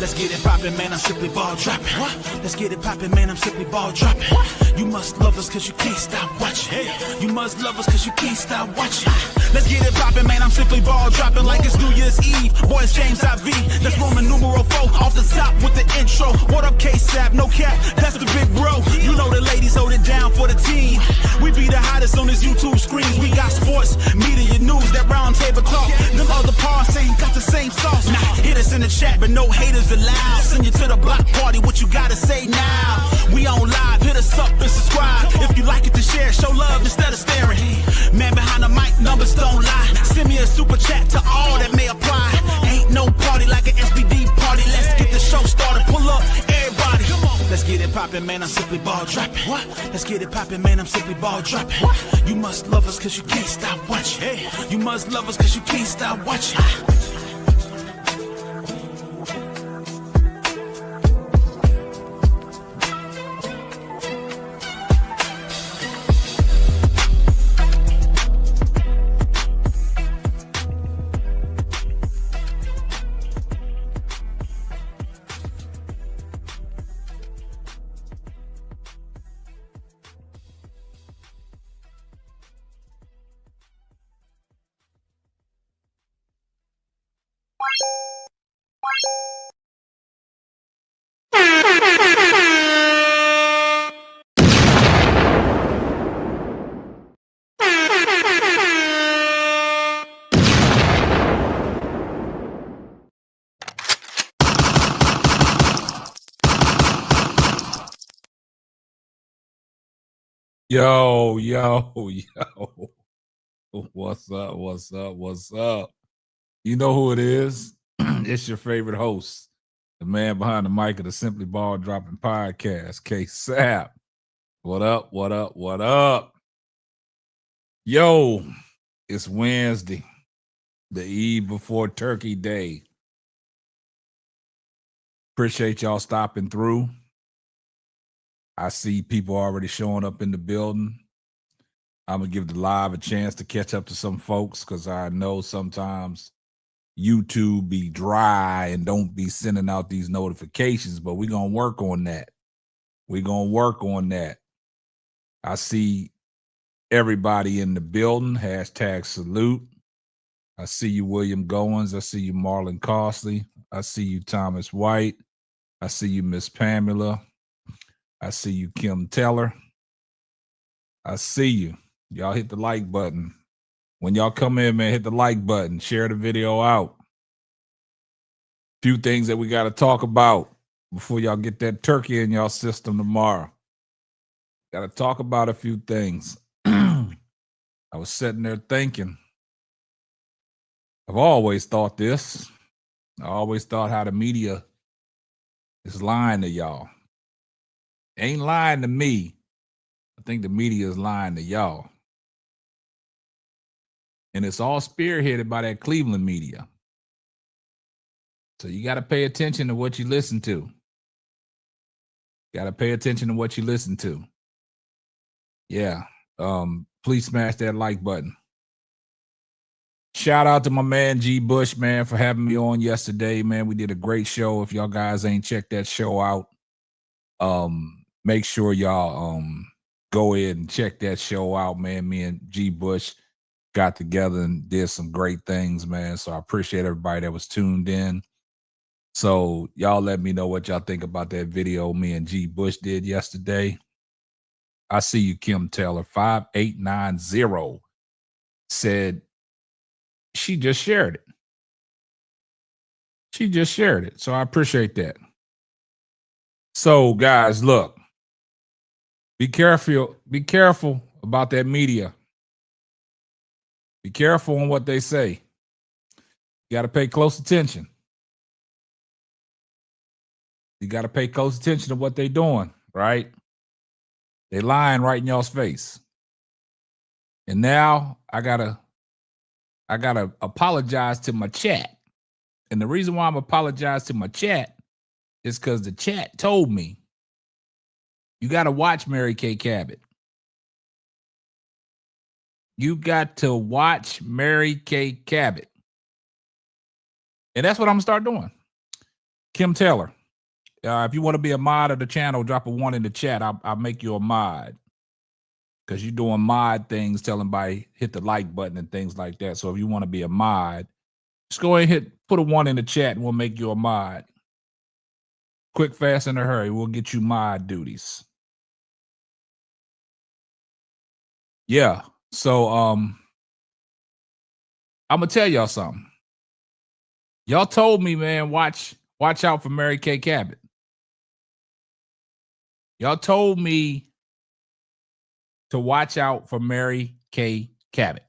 Let's get it poppin', man, I'm simply ball dropping. Let's get it poppin', man, I'm simply ball dropping. You must love us cause you can't stop watching. You must love us cause you can't stop watching. Let's get it poppin', man, I'm simply ball dropping like it's New Year's Eve. Boy, it's James IV. That's Roman numeral 4 off the top with the intro. What up, K-Sap? No cap, that's the big bro. You know the ladies hold it down for the team. We be the hottest on this YouTube screens. We got sports, media, news, that round table talk. Them other parts ain't got the same sauce. Nah, hit us in the chat, but no haters allowed. Send you to the block party, what you gotta say now? We on live, hit us up and subscribe. If you like it to share, show love instead of staring. Man behind the mic, numbers don't lie. Send me a super chat to all that may apply. Ain't no party like an SPD party. Let's get the show started, pull up, everybody. Let's get it poppin', man, I'm simply ball dropping. Let's get it poppin', man, I'm simply ball dropping. You must love us cause you can't stop watching. You must love us cause you can't stop watching. Yo. What's up? What's up? You know who it is. It's your favorite host, the man behind the mic of the Simply Ball Dropping Podcast, K-Sap. What up? Yo, it's Wednesday, the eve before Turkey Day. Appreciate y'all stopping through. I see people already showing up in the building. I'm going to give the live a chance to catch up to some folks because I know sometimes YouTube be dry and don't be sending out these notifications, but we're going to work on that. I see everybody in the building. Hashtag salute. I see you, William Goins. I see you, Marlon Costley. I see you, Thomas White. I see you, Miss Pamela. I see you, Kim Teller. I see you. Y'all hit the like button. When y'all come in, man, hit the like button. Share the video out. Few things that we got to talk about before y'all get that turkey in y'all system tomorrow. Got to talk about a few things. I was sitting there thinking. I've always thought this. I always thought how the media is lying to y'all. Ain't lying to me. I think the media is lying to y'all. And it's all spearheaded by that Cleveland media. So you got to pay attention to what you listen to. Yeah. Please smash that like button. Shout out to my man G Bush, man, for having me on yesterday, man. We did a great show. If y'all guys ain't checked that show out, make sure y'all go ahead and check that show out, man. Me and G Bush got together and did some great things, man. So I appreciate everybody that was tuned in. So y'all let me know what y'all think about that video me and G Bush did yesterday. I see you, Kim Taylor. 5890 said she just shared it. So I appreciate that. So guys, look. Be careful about that media. Be careful on what they say. You got to pay close attention. You got to pay close attention to what they're doing, right? They lying right in y'all's face. And now I gotta apologize to my chat. And the reason why I'm apologizing to my chat is because the chat told me you got to watch Mary Kay Cabot. You got to watch Mary Kay Cabot. And that's what I'm going to start doing. Kim Taylor, if you want to be a mod of the channel, drop a 1 in the chat. I'll make you a mod. Because you're doing mod things, telling everybody hit the like button and things like that. So if you want to be a mod, just go ahead and put a 1 in the chat and we'll make you a mod. Quick, fast, in a hurry. We'll get you mod duties. Yeah. So I'm gonna tell y'all something. Y'all told me, man, watch out for Mary Kay Cabot. Y'all told me to watch out for Mary Kay Cabot.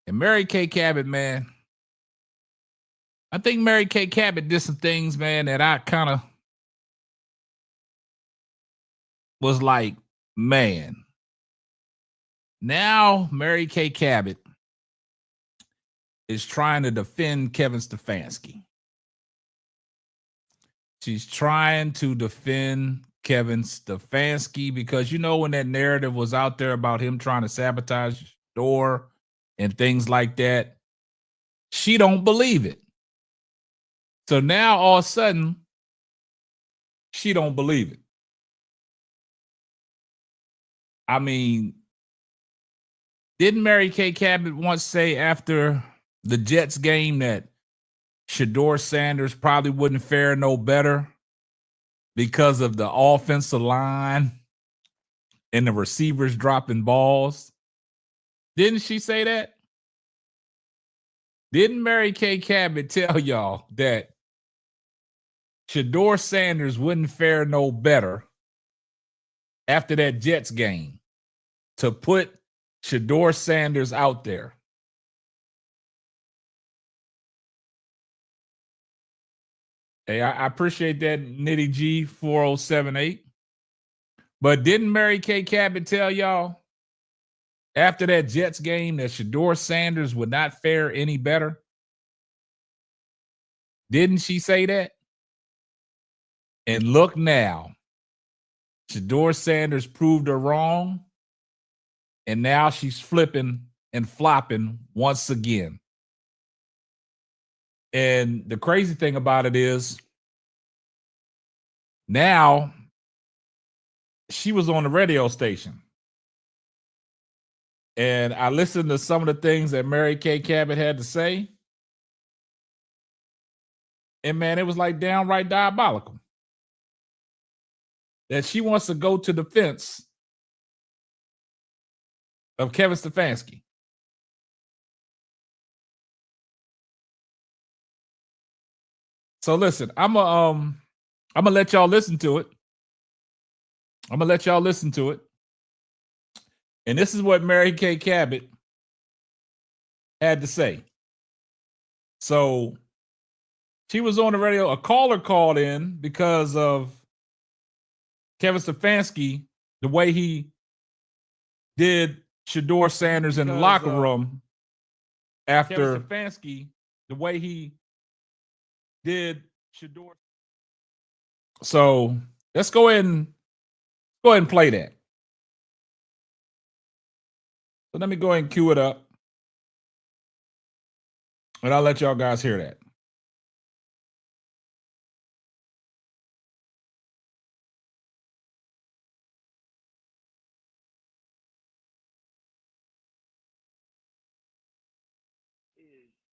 And Mary Kay Cabot, man, I think Mary Kay Cabot did some things, man, that I kind of was like, man. Now Mary Kay Cabot is trying to defend Kevin Stefanski. She's trying to defend Kevin Stefanski because, you know, when that narrative was out there about him trying to sabotage Shedeur and things like that, she don't believe it. So now all of a sudden, she don't believe it. I mean, didn't Mary Kay Cabot once say after the Jets game that Shedeur Sanders probably wouldn't fare no better because of the offensive line and the receivers dropping balls? Didn't she say that? Didn't Mary Kay Cabot tell y'all that Shedeur Sanders wouldn't fare no better after that Jets game to put Shedeur Sanders out there? Hey, I appreciate that, Nitty G 4078. But didn't Mary Kay Cabot tell y'all after that Jets game that Shedeur Sanders would not fare any better? Didn't she say that? And look now, Shedeur Sanders proved her wrong, and now she's flipping and flopping once again. And the crazy thing about it is now she was on the radio station. And I listened to some of the things that Mary Kay Cabot had to say. And man, it was like downright diabolical. That she wants to go to the defense of Kevin Stefanski. So listen, I'm gonna let y'all listen to it. I'm gonna let y'all listen to it. And this is what Mary Kay Cabot had to say. So she was on the radio. A caller called in because of Kevin Stefanski, the way he did Shedeur Sanders in the locker room after Kevin Stefanski, the way he did Shedeur. So let's go ahead and play that. So let me go ahead and cue it up. And I'll let y'all guys hear that.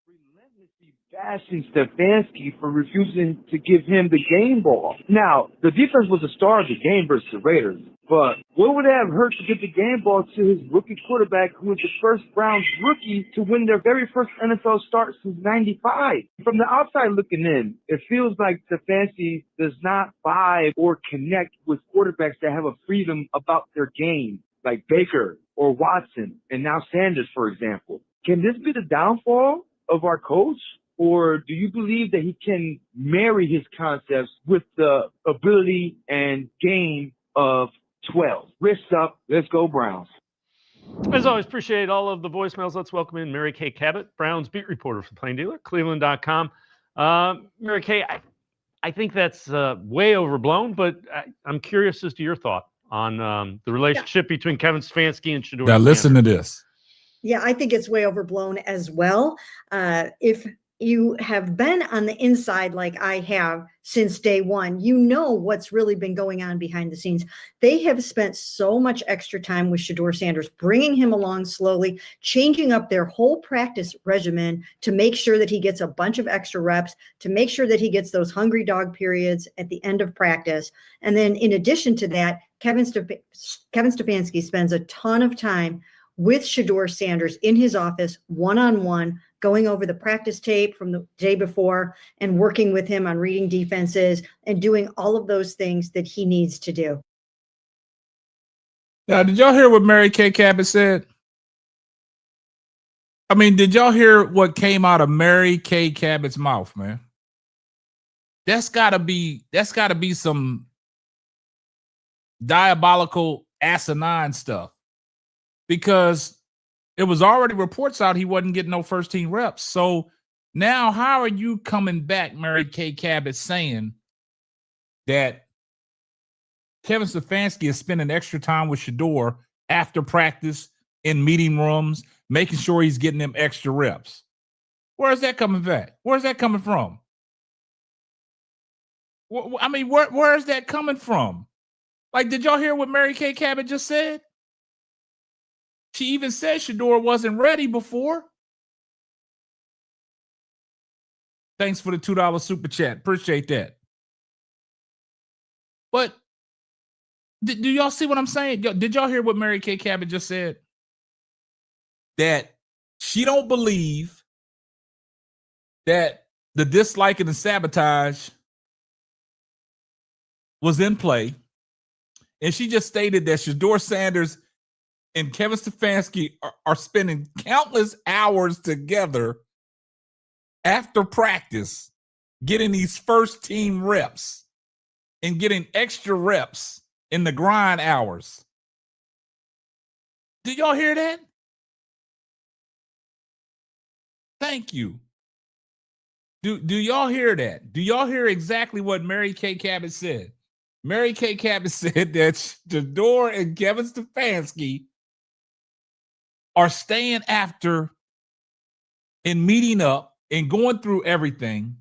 Relentlessly bashing Stefanski for refusing to give him the game ball. Now, the defense was the star of the game versus the Raiders, but what would it have hurt to give the game ball to his rookie quarterback, who was the first Browns rookie to win their very first NFL start since '95? From the outside looking in, it feels like Stefanski does not vibe or connect with quarterbacks that have a freedom about their game, like Baker or Watson, and now Sanders, for example. Can this be the downfall of our coach? Or do you believe that he can marry his concepts with the ability and game of 12? Wrists up. Let's go Browns. As always, appreciate all of the voicemails. Let's welcome in Mary Kay Cabot, Browns beat reporter for Plain Dealer, Cleveland.com. Mary Kay, I think that's way overblown, but I'm curious as to your thought on the relationship between Kevin Stefanski and Shedeur Now Sanders. listen to this. Yeah, I think it's way overblown as well. If you have been on the inside like I have since day one, you know what's really been going on behind the scenes. They have spent so much extra time with Shedeur Sanders, bringing him along slowly, changing up their whole practice regimen to make sure that he gets a bunch of extra reps, to make sure that he gets those hungry dog periods at the end of practice. And then in addition to that, Kevin Stefanski spends a ton of time with Shedeur Sanders in his office, one-on-one, going over the practice tape from the day before and working with him on reading defenses and doing all of those things that he needs to do. Now, did y'all hear what Mary Kay Cabot said? I mean, did y'all hear what came out of Mary Kay Cabot's mouth, man? That's gotta be some diabolical, asinine stuff. Because it was already reports out he wasn't getting no first team reps. So now how are you coming back, Mary Kay Cabot, saying that Kevin Stefanski is spending extra time with Shedeur after practice in meeting rooms, making sure he's getting them extra reps? Where's that coming back? Where's that coming from? I mean, where is that coming from? Like, did y'all hear what Mary Kay Cabot just said? She even said Shedeur wasn't ready before. Thanks for the $2 super chat. Appreciate that. But do y'all see what I'm saying? Did y'all hear what Mary Kay Cabot just said? That she don't believe that the dislike and the sabotage was in play. And she just stated that Shedeur Sanders and Kevin Stefanski are spending countless hours together after practice, getting these first team reps and getting extra reps in the grind hours. Did y'all hear that? Thank you. Do y'all hear that? Do y'all hear exactly what Mary Kay Cabot said? Mary Kay Cabot said that Shedeur and Kevin Stefanski are staying after and meeting up and going through everything.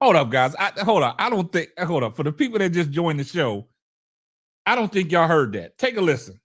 Hold up, guys. Hold up. For the people that just joined the show, I don't think y'all heard that. Take a listen.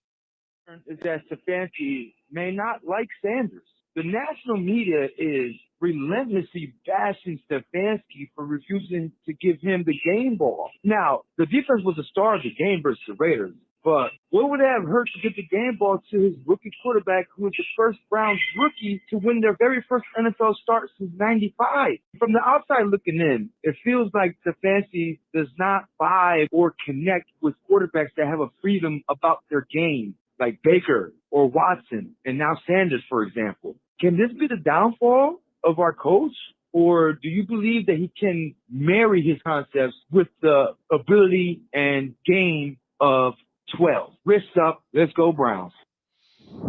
Is that Stefanski may not like Sanders. The national media is relentlessly bashing Stefanski for refusing to give him the game ball. Now, the defense was the star of the game versus the Raiders. But what would it have hurt to get the game ball to his rookie quarterback, who was the first Browns rookie to win their very first NFL start since '95? From the outside looking in, it feels like Stefanski does not vibe or connect with quarterbacks that have a freedom about their game, like Baker or Watson, and now Sanders, for example. Can this be the downfall of our coach? Or do you believe that he can marry his concepts with the ability and game of 12? Wrists up. Let's go Browns.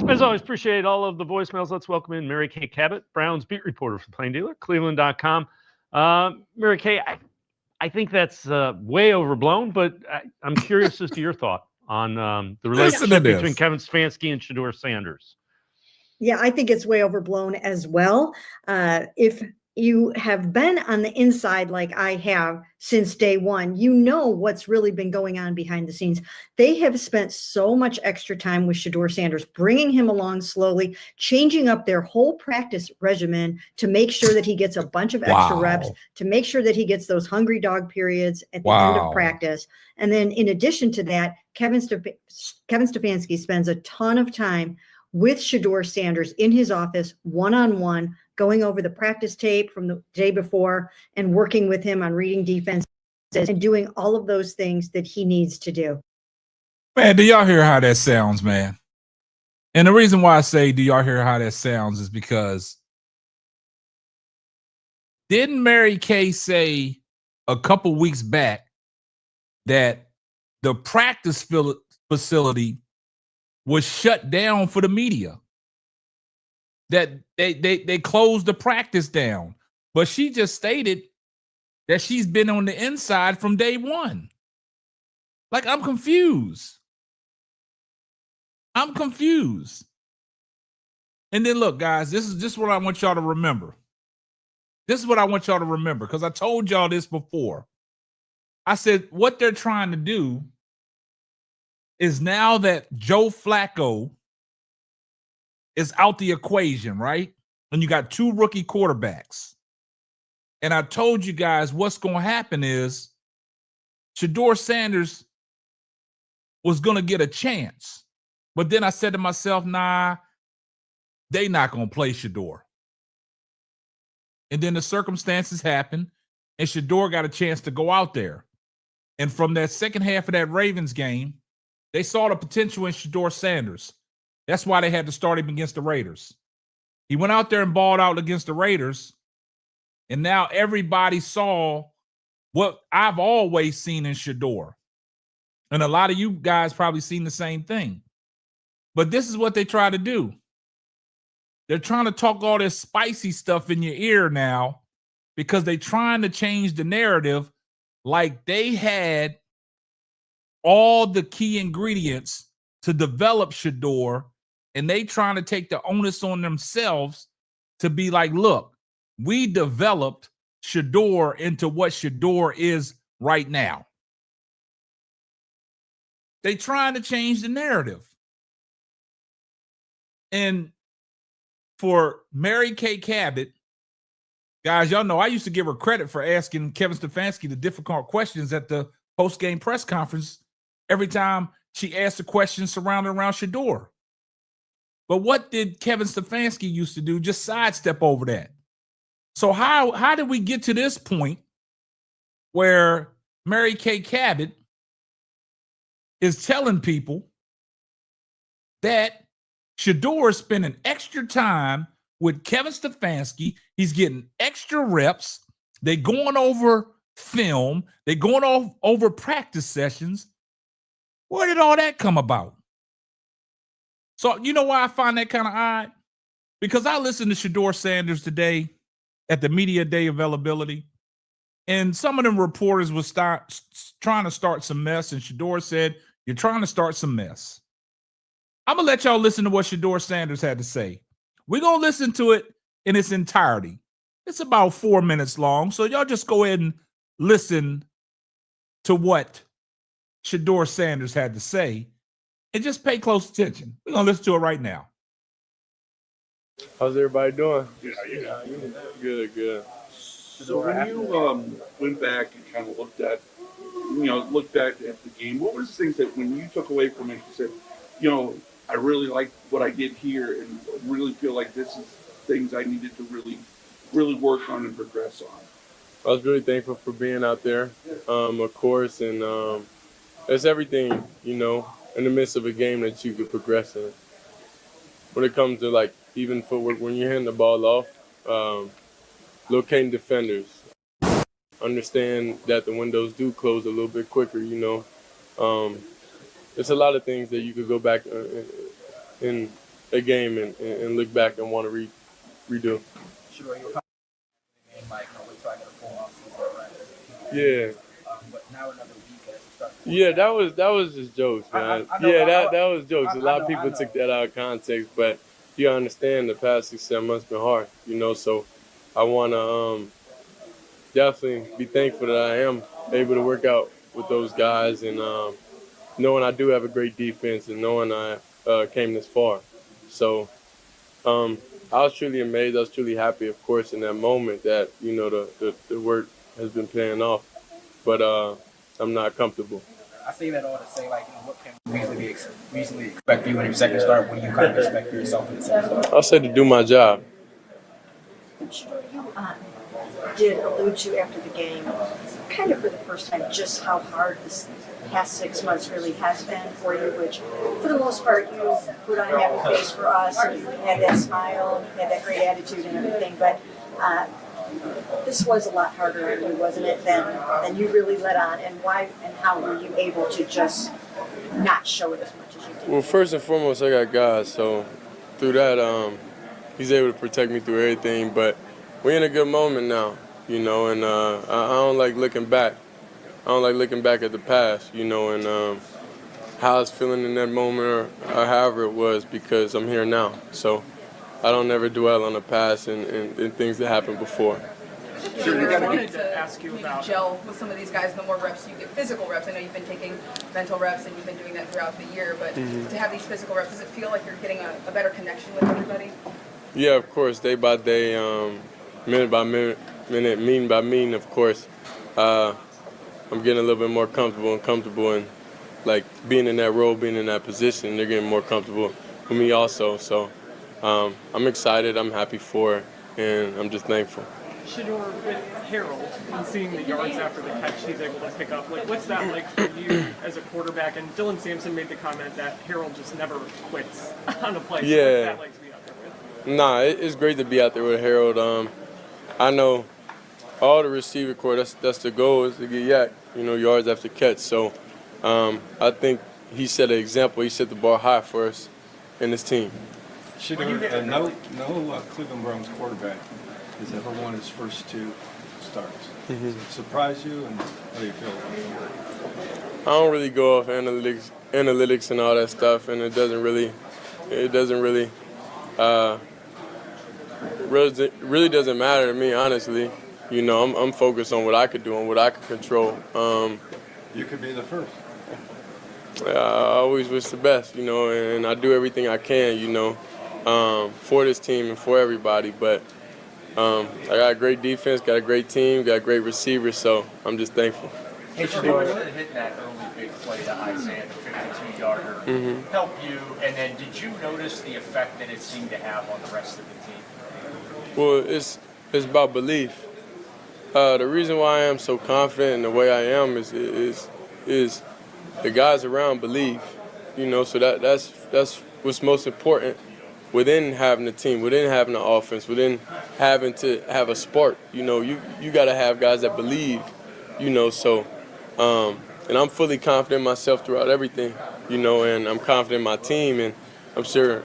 As always, appreciate all of the voicemails. Let's welcome in Mary Kay Cabot, Browns beat reporter for Plain Dealer, Cleveland.com. Mary Kay, I think that's way overblown, but I'm curious as to your thought on the relationship between Kevin Stefanski and Shedeur Sanders. Yeah, I think it's way overblown as well. If you have been on the inside like I have since day one, you know what's really been going on behind the scenes. They have spent so much extra time with Shedeur Sanders, bringing him along slowly, changing up their whole practice regimen to make sure that he gets a bunch of extra reps, to make sure that he gets those hungry dog periods at the end of practice. And then in addition to that, Kevin Stefanski spends a ton of time with Shedeur Sanders in his office, one-on-one, going over the practice tape from the day before and working with him on reading defenses and doing all of those things that he needs to do. Man, do y'all hear how that sounds, man? And the reason why I say do y'all hear how that sounds is because Didn't Mary Kay say a couple weeks back that the practice facility was shut down for the media? That they closed the practice down. But she just stated that she's been on the inside from day one. Like, I'm confused. I'm confused. And then look, guys, this is just what I want y'all to remember. This is what I want y'all to remember, because I told y'all this before. I said what they're trying to do is, now that Joe Flacco is out the equation, right? And you got 2 rookie quarterbacks. And I told you guys what's going to happen is Shedeur Sanders was going to get a chance. But then I said to myself, nah, they not going to play Shedeur. And then the circumstances happened, and Shedeur got a chance to go out there. And from that second half of that Ravens game, they saw the potential in Shedeur Sanders. That's why they had to start him against the Raiders. He went out there and balled out against the Raiders, and now everybody saw what I've always seen in Shedeur. And a lot of you guys probably seen the same thing. But this is what they try to do. They're trying to talk all this spicy stuff in your ear now, because they're trying to change the narrative, like they had all the key ingredients to develop Shedeur, and they trying to take the onus on themselves to be like, look, we developed Shedeur into what Shedeur is right now. They trying to change the narrative. And for Mary Kay Cabot, guys, y'all know I used to give her credit for asking Kevin Stefanski the difficult questions at the post-game press conference every time she asked a question surrounding around Shedeur. But what did Kevin Stefanski used to do? Just sidestep over that. So how did we get to this point where Mary Kay Cabot is telling people that Shedeur is spending extra time with Kevin Stefanski? He's getting extra reps. They're going over film. They're going over practice sessions. Where did all that come about? So you know why I find that kind of odd? Because I listened to Shedeur Sanders today at the media day availability, and some of them reporters was trying to start some mess, and Shedeur said, "You're trying to start some mess." I'm going to let y'all listen to what Shedeur Sanders had to say. We're going to listen to it in its entirety. It's about 4 minutes long, so y'all just go ahead and listen to what Shedeur Sanders had to say, and just pay close attention. We're going to listen to it right now. How's everybody doing? Yeah. Good. So when you went back and kind of looked at the game, what was the things that when you took away from it, you said, I really like what I did here, and really feel like this is things I needed to really work on and progress on? I was really thankful for being out there, of course, and it's everything, in the midst of a game that you could progress in. When it comes to, like, even footwork, when you're handing the ball off, locating defenders, understand that the windows do close a little bit quicker, There's a lot of things that you could go back in a game and look back and want to redo. Sure, you're like, wait till I get a full off-season, right? Yeah. But now another week as start. Yeah, that was just jokes, man. That was jokes. A lot of people took that out of context, but you understand the past 6-7 months been hard, So I want to definitely be thankful that I am able to work out with those guys, and knowing I do have a great defense, and knowing I came this far. So I was truly amazed. I was truly happy, of course, in that moment that, the work has been paying off. But I'm not comfortable. I say that all to say, like, what can we reasonably expect you in your second start? What do you kind of expect for yourself in the second start? I'll say to do my job. You did allude to after the game, kind of for the first time, just how hard this past 6 months really has been for you, which for the most part you put on a happy face for us, and you had that smile, you had that great attitude and everything, but This was a lot harder on you, wasn't it, than you really let on? And why and how were you able to just not show it as much as you did? Well, first and foremost, I got God, so through that, He's able to protect me through everything. But we're in a good moment now, you know, and I don't like looking back. I don't like looking back at the past, you know, and how I was feeling in that moment or however it was, because I'm here now. So I don't ever dwell on the past and things that happened before. Sure, I wanted to ask you about gel with some of these guys. The more reps you get, physical reps. I know you've been taking mental reps and you've been doing that throughout the year. But to have these physical reps, does it feel like you're getting a better connection with everybody? Yeah, of course, day by day, minute by minute, meeting by meeting. Of course, I'm getting a little bit more comfortable and like being in that role, being in that position. They're getting more comfortable with me also. So I'm excited. I'm happy for it, and I'm just thankful. Shedeur, with Harold and seeing the yards after the catch he's able to pick up, like what's that like for you as a quarterback? And Dylan Sampson made the comment that Harold just never quits on a play. So Yeah. what's that like to be out there with? Nah, it's great to be out there with Harold. I know all the receiver core, that's the goal, is to get yak, you know, yards after catch. So I think he set an example. He set the bar high for us and his team. Shedeur, no Cleveland Browns quarterback has ever won his first 2 starts. Does it surprise you, and how do you feel about it? I don't really go off analytics and all that stuff, and it really doesn't matter to me, honestly. You know, I'm focused on what I could do and what I could control. You could be the first. I always wish the best, you know, and I do everything I can, you know, for this team and for everybody. But I got a great defense, got a great team, got great receivers, so I'm just thankful. Hey, Shedeur, hitting that early big play to Isaiah, the 52-yarder, help you? And then did you notice the effect that it seemed to have on the rest of the team? Well, it's about belief. The reason why I am so confident in the way I am is the guys around believe, you know. So that's what's most important within having a team, within having an offense, within having to have a spark. You know, you got to have guys that believe, you know. So, and I'm fully confident in myself throughout everything, you know, and I'm confident in my team, and I'm sure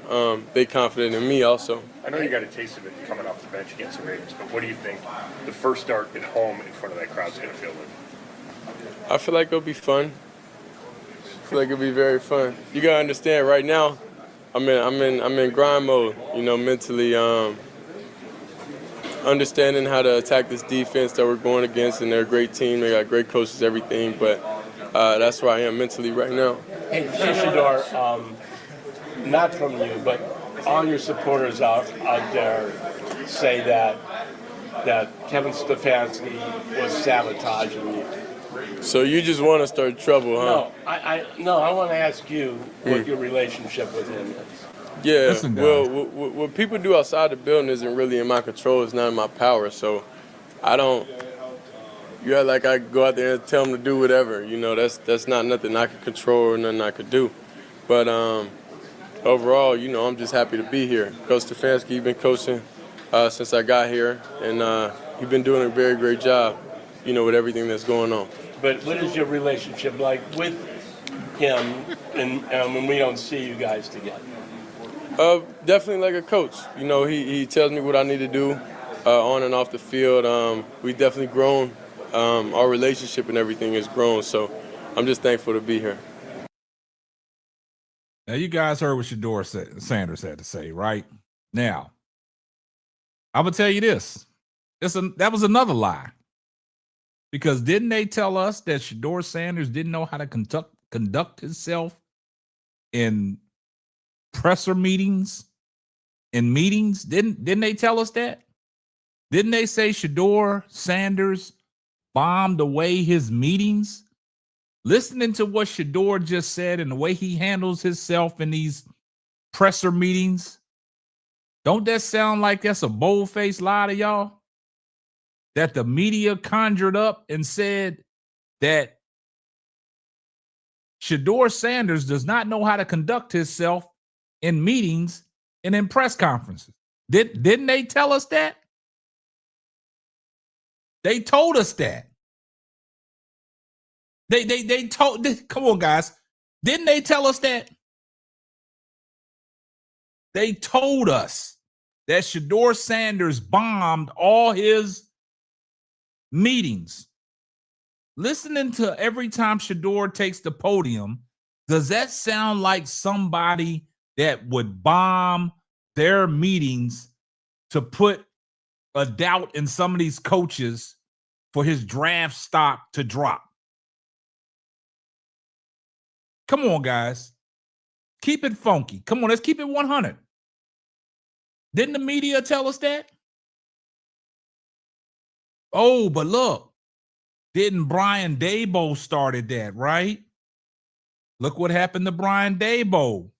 they confident in me also. I know you got a taste of it coming off the bench against the Ravens, but what do you think the first start at home in front of that crowd's going to feel like? I feel like it'll be fun. I feel like it'll be very fun. You gotta understand, right now, I'm in grind mode. You know, mentally, understanding how to attack this defense that we're going against, and they're a great team. They got great coaches, everything. But that's where I am mentally right now. Hey, Shedeur, not from you, but all your supporters out there say that Kevin Stefanski was sabotaging you. So you just want to start trouble, huh? No, I want to ask you what your relationship with him is. Yeah, Listen, well, what people do outside the building isn't really in my control. It's not in my power. So I don't. You act like I go out there and tell them to do whatever. You know, that's not nothing I could control or nothing I could do. But overall, you know, I'm just happy to be here. Coach Stefanski, he's been coaching since I got here, and he's been doing a very great job, you know, with everything that's going on. But what is your relationship like with him, and when we don't see you guys together? Definitely like a coach. You know, he tells me what I need to do on and off the field. We've definitely grown. Our relationship and everything has grown, so I'm just thankful to be here. Now, you guys heard what Shedeur Sanders had to say, right? Now, I'm going to tell you this. That was another lie. Because didn't they tell us that Shedeur Sanders didn't know how to conduct himself in presser meetings, in meetings? Didn't they tell us that? Didn't they say Shedeur Sanders bombed away his meetings? Listening to what Shedeur just said and the way he handles himself in these presser meetings, don't that sound like that's a bold-faced lie to y'all? That the media conjured up and said that Shedeur Sanders does not know how to conduct himself in meetings and in press conferences. Didn't they tell us that? They told us that. They told, come on, guys. Didn't they tell us that? They told us that Shedeur Sanders bombed all his meetings. Listening to every time Shedeur takes the podium, does that sound like somebody that would bomb their meetings to put a doubt in some of these coaches for his draft stock to drop? Come on, guys. Keep it funky. Come on, let's keep it 100. Didn't the media tell us that? Oh, but look, didn't Brian Daboll started that, right? Look what happened to Brian Daboll.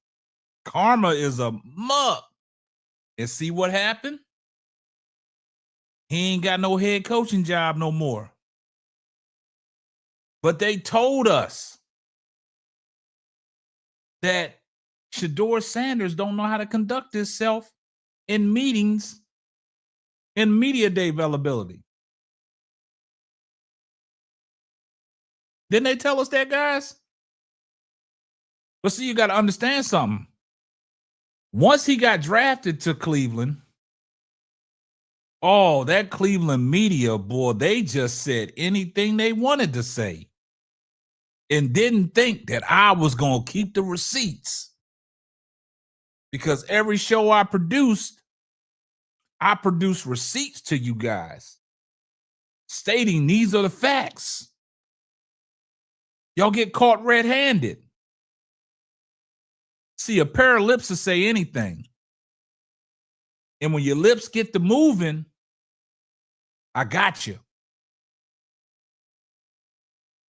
Karma is a muck. And see what happened? He ain't got no head coaching job no more. But they told us that Shedeur Sanders don't know how to conduct himself in meetings in media day availability. Didn't they tell us that, guys? But see, you got to understand something. Once he got drafted to Cleveland, oh, that Cleveland media, boy, they just said anything they wanted to say and didn't think that I was going to keep the receipts. Because every show I produced receipts to you guys stating these are the facts. Y'all get caught red-handed. See, a pair of lips will say anything. And when your lips get to moving, I got you.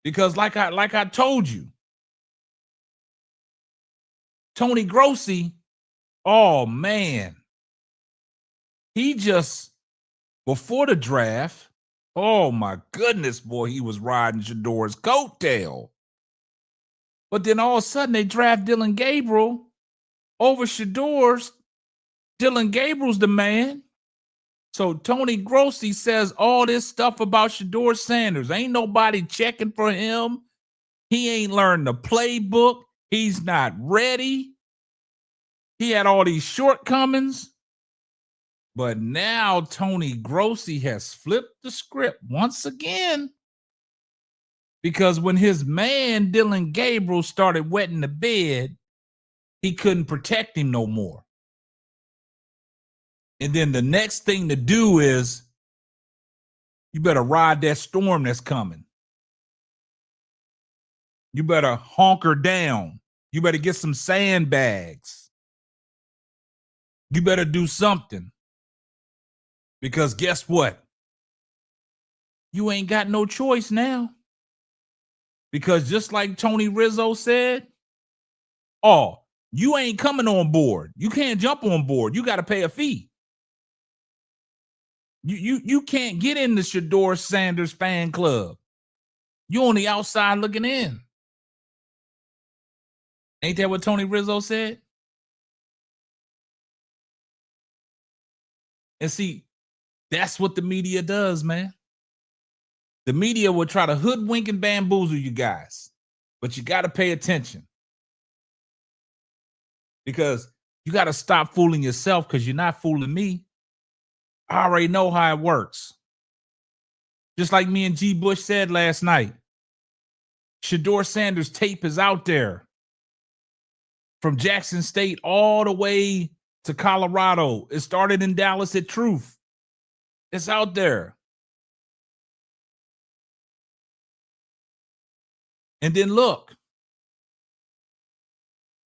Because like I told you, Tony Grossi, oh man, he just, before the draft, oh my goodness, boy, he was riding Shedeur's coattail. But then all of a sudden they draft Dylan Gabriel over Shedeur's. Dylan Gabriel's the man. So Tony Grossi says all this stuff about Shedeur Sanders. Ain't nobody checking for him. He ain't learned the playbook. He's not ready. He had all these shortcomings. But now Tony Grossi has flipped the script once again. Because when his man Dylan Gabriel started wetting the bed, he couldn't protect him no more. And then the next thing to do is you better ride that storm that's coming. You better honker down. You better get some sandbags. You better do something. Because guess what? You ain't got no choice now. Because just like Tony Rizzo said, oh, you ain't coming on board. You can't jump on board. You got to pay a fee. You can't get in the Shedeur Sanders fan club. You on the outside looking in. Ain't that what Tony Rizzo said? And see, that's what the media does, man. The media will try to hoodwink and bamboozle you guys, but you got to pay attention. Because you got to stop fooling yourself because you're not fooling me. I already know how it works. Just like me and G. Bush said last night, Shedeur Sanders' tape is out there. From Jackson State all the way to Colorado. It started in Dallas at Truth. It's out there. And then look.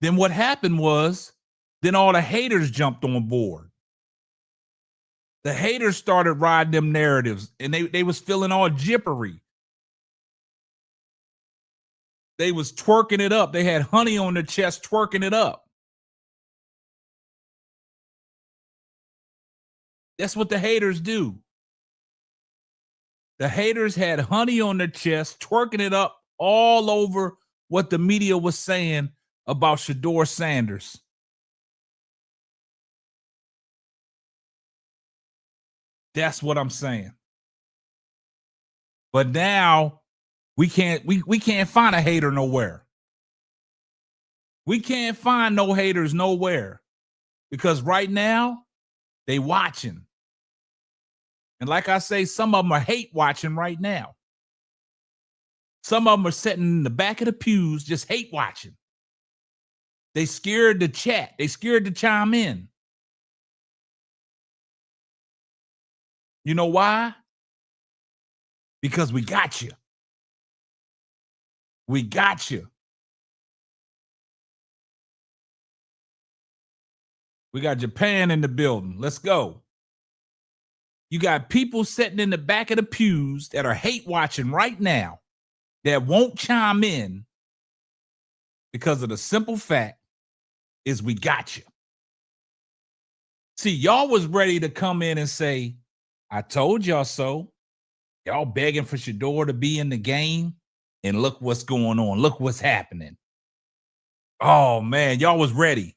Then what happened was, then all the haters jumped on board. The haters started riding them narratives, and they was feeling all jippery. They was twerking it up. They had honey on their chest twerking it up. That's what the haters do. The haters had honey on their chest, twerking it up all over what the media was saying about Shedeur Sanders. That's what I'm saying. But now we can't find a hater nowhere. We can't find no haters nowhere because right now they watching. And like I say, some of them are hate watching right now. Some of them are sitting in the back of the pews just hate watching. They scared to chat. They scared to chime in. You know why? Because we got you. We got you. We got Japan in the building. Let's go. You got people sitting in the back of the pews that are hate watching right now that won't chime in because of the simple fact is we got you. See, y'all was ready to come in and say, I told y'all so. Y'all begging for Shedeur to be in the game, and look what's going on. Look what's happening. Oh, man, y'all was ready.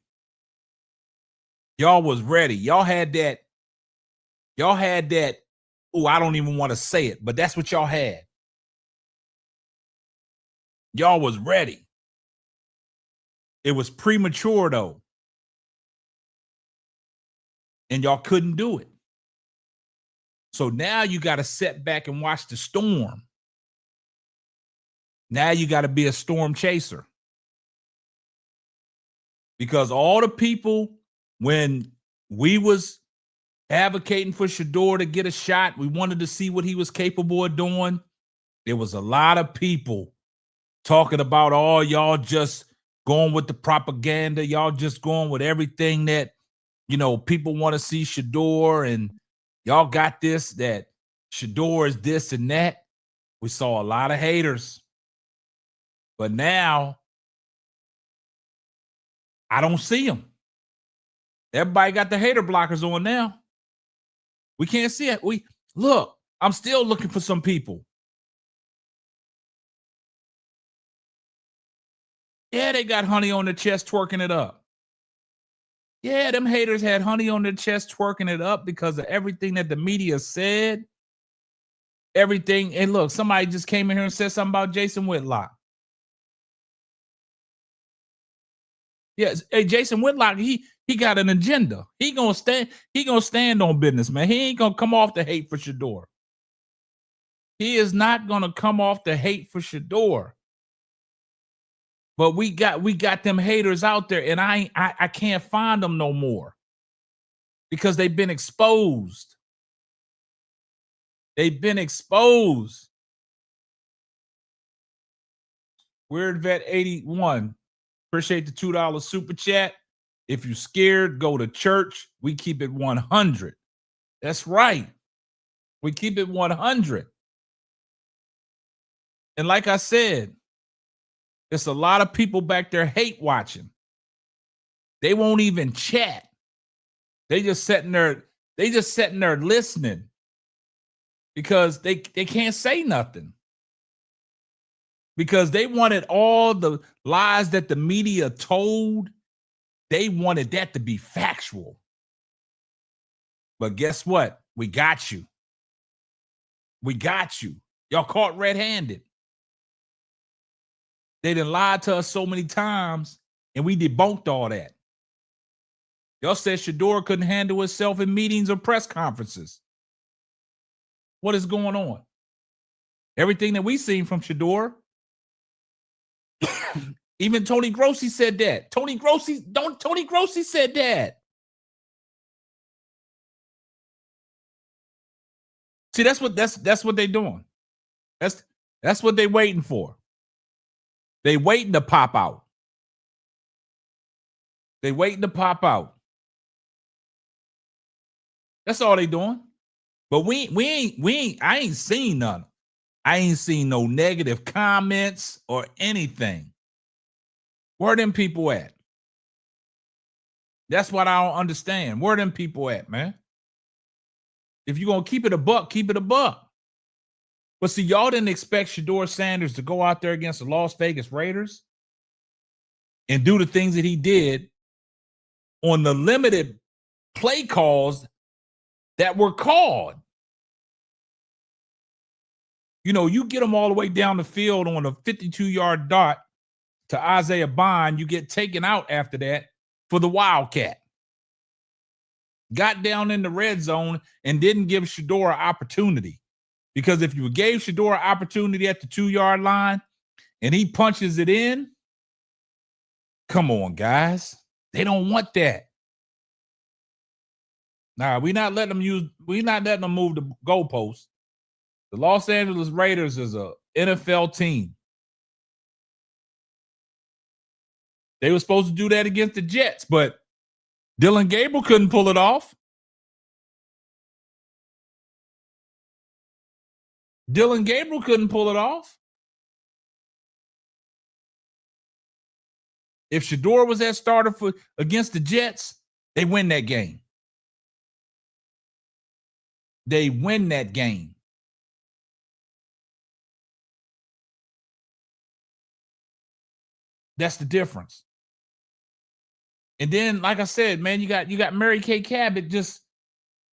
Y'all was ready. Y'all had that. Oh, I don't even want to say it, but that's what y'all had. Y'all was ready. It was premature, though. And y'all couldn't do it. So now you got to sit back and watch the storm. Now you got to be a storm chaser. Because all the people, when we was advocating for Shedeur to get a shot, we wanted to see what he was capable of doing. There was a lot of people talking about, oh, y'all just going with the propaganda. Y'all just going with everything that, you know, people want to see Shedeur, and y'all got this, that Shedeur is this and that. We saw a lot of haters. But now, I don't see them. Everybody got the hater blockers on now. We can't see it. Look, I'm still looking for some people. Yeah, they got honey on their chest twerking it up. Yeah, them haters had honey on their chest twerking it up because of everything that the media said. Everything. And look, somebody just came in here and said something about Jason Whitlock. Yes, hey, Jason Whitlock, he got an agenda. He gonna stand on business, man. He ain't gonna come off the hate for Shedeur. He is not gonna come off the hate for Shedeur. But we got them haters out there, and I can't find them no more because they've been exposed. They've been exposed. Weird Vet 81. Appreciate the $2 super chat. If you're scared, go to church. We keep it 100. That's right. We keep it 100. And like I said, there's a lot of people back there hate watching. They won't even chat. They just sitting there listening because they can't say nothing. Because they wanted all the lies that the media told. They wanted that to be factual. But guess what? We got you. We got you. Y'all caught red-handed. They done lied to us so many times, and we debunked all that. Y'all said Shedeur couldn't handle himself in meetings or press conferences. What is going on? Everything that we seen from Shedeur. Even Tony Grossi said that. Tony Grossi said that. See, that's what they're doing. That's what they're waiting for. They waiting to pop out. They waiting to pop out. That's all they doing. But I ain't seen none. I ain't seen no negative comments or anything. Where them people at? That's what I don't understand. Where them people at, man? If you're going to keep it a buck, keep it a buck. But see, y'all didn't expect Shedeur Sanders to go out there against the Las Vegas Raiders and do the things that he did on the limited play calls that were called. You know, you get them all the way down the field on a 52-yard dart to Isaiah Bond, you get taken out after that for the Wildcat. Got down in the red zone and didn't give Shedeur an opportunity. Because if you gave Shedeur an opportunity at the 2-yard line and he punches it in, come on, guys. They don't want that. Nah, we're not letting them move the goalposts. The Los Angeles Raiders is a NFL team. They were supposed to do that against the Jets, but Dillon Gabriel couldn't pull it off. Dillon Gabriel couldn't pull it off. If Shedeur was that starter against the Jets, they win that game. They win that game. That's the difference. And then, like I said, man, you got Mary Kay Cabot.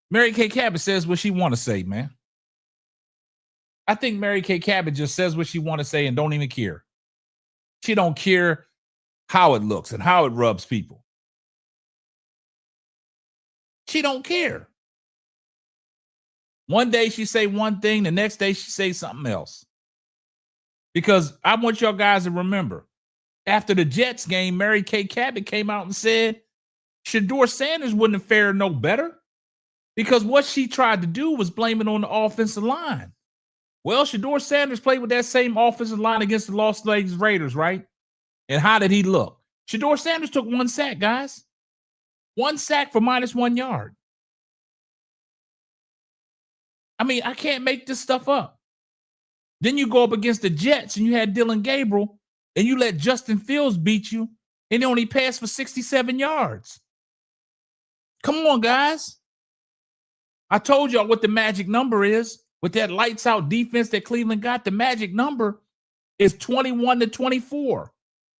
Mary Kay Cabot says what she want to say, man. I think Mary Kay Cabot just says what she want to say and don't even care. She don't care how it looks and how it rubs people. She don't care. One day she say one thing, the next day she say something else. Because I want y'all guys to remember, after the Jets game, Mary Kay Cabot came out and said Shedeur Sanders wouldn't have fared no better because what she tried to do was blame it on the offensive line. Well, Shedeur Sanders played with that same offensive line against the Las Vegas Raiders, right? And how did he look? Shedeur Sanders took 1 sack, guys. 1 sack for -1 yard. I mean, I can't make this stuff up. Then you go up against the Jets and you had Dillon Gabriel and you let Justin Fields beat you and he only passed for 67 yards. Come on, guys. I told y'all what the magic number is. With that lights out defense that Cleveland got, the magic number is 21 to 24.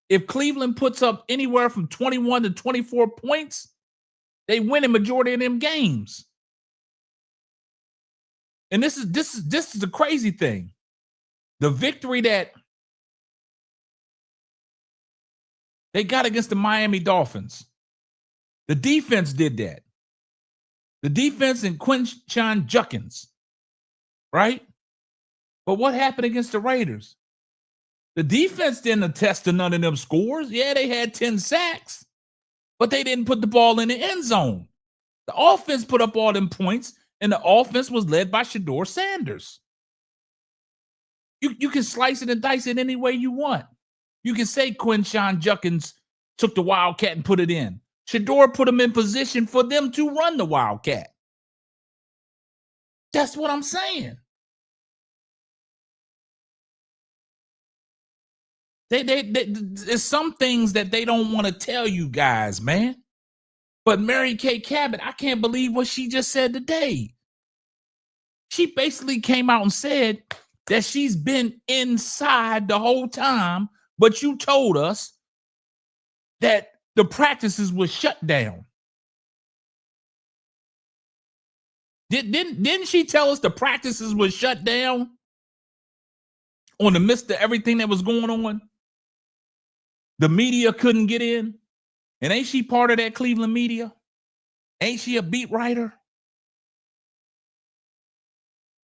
If Cleveland puts up anywhere from 21 to 24 points, they win a majority of them games. And this is the crazy thing. The victory that they got against the Miami Dolphins, the defense did that. The defense and Quinshon Judkins, right? But what happened against the Raiders? The defense didn't attest to none of them scores. Yeah, they had 10 sacks, but they didn't put the ball in the end zone. The offense put up all them points, and the offense was led by Shedeur Sanders. You can slice it and dice it any way you want. You can say Quinshon Judkins took the Wildcat and put it in. Shedeur put him in position for them to run the Wildcat. That's what I'm saying. There's some things that they don't want to tell you guys, man. But Mary Kay Cabot, I can't believe what she just said today. She basically came out and said that she's been inside the whole time, but you told us that the practices were shut down. Didn't she tell us the practices were shut down on the midst of everything that was going on? The media couldn't get in. And ain't she part of that Cleveland media? Ain't she a beat writer?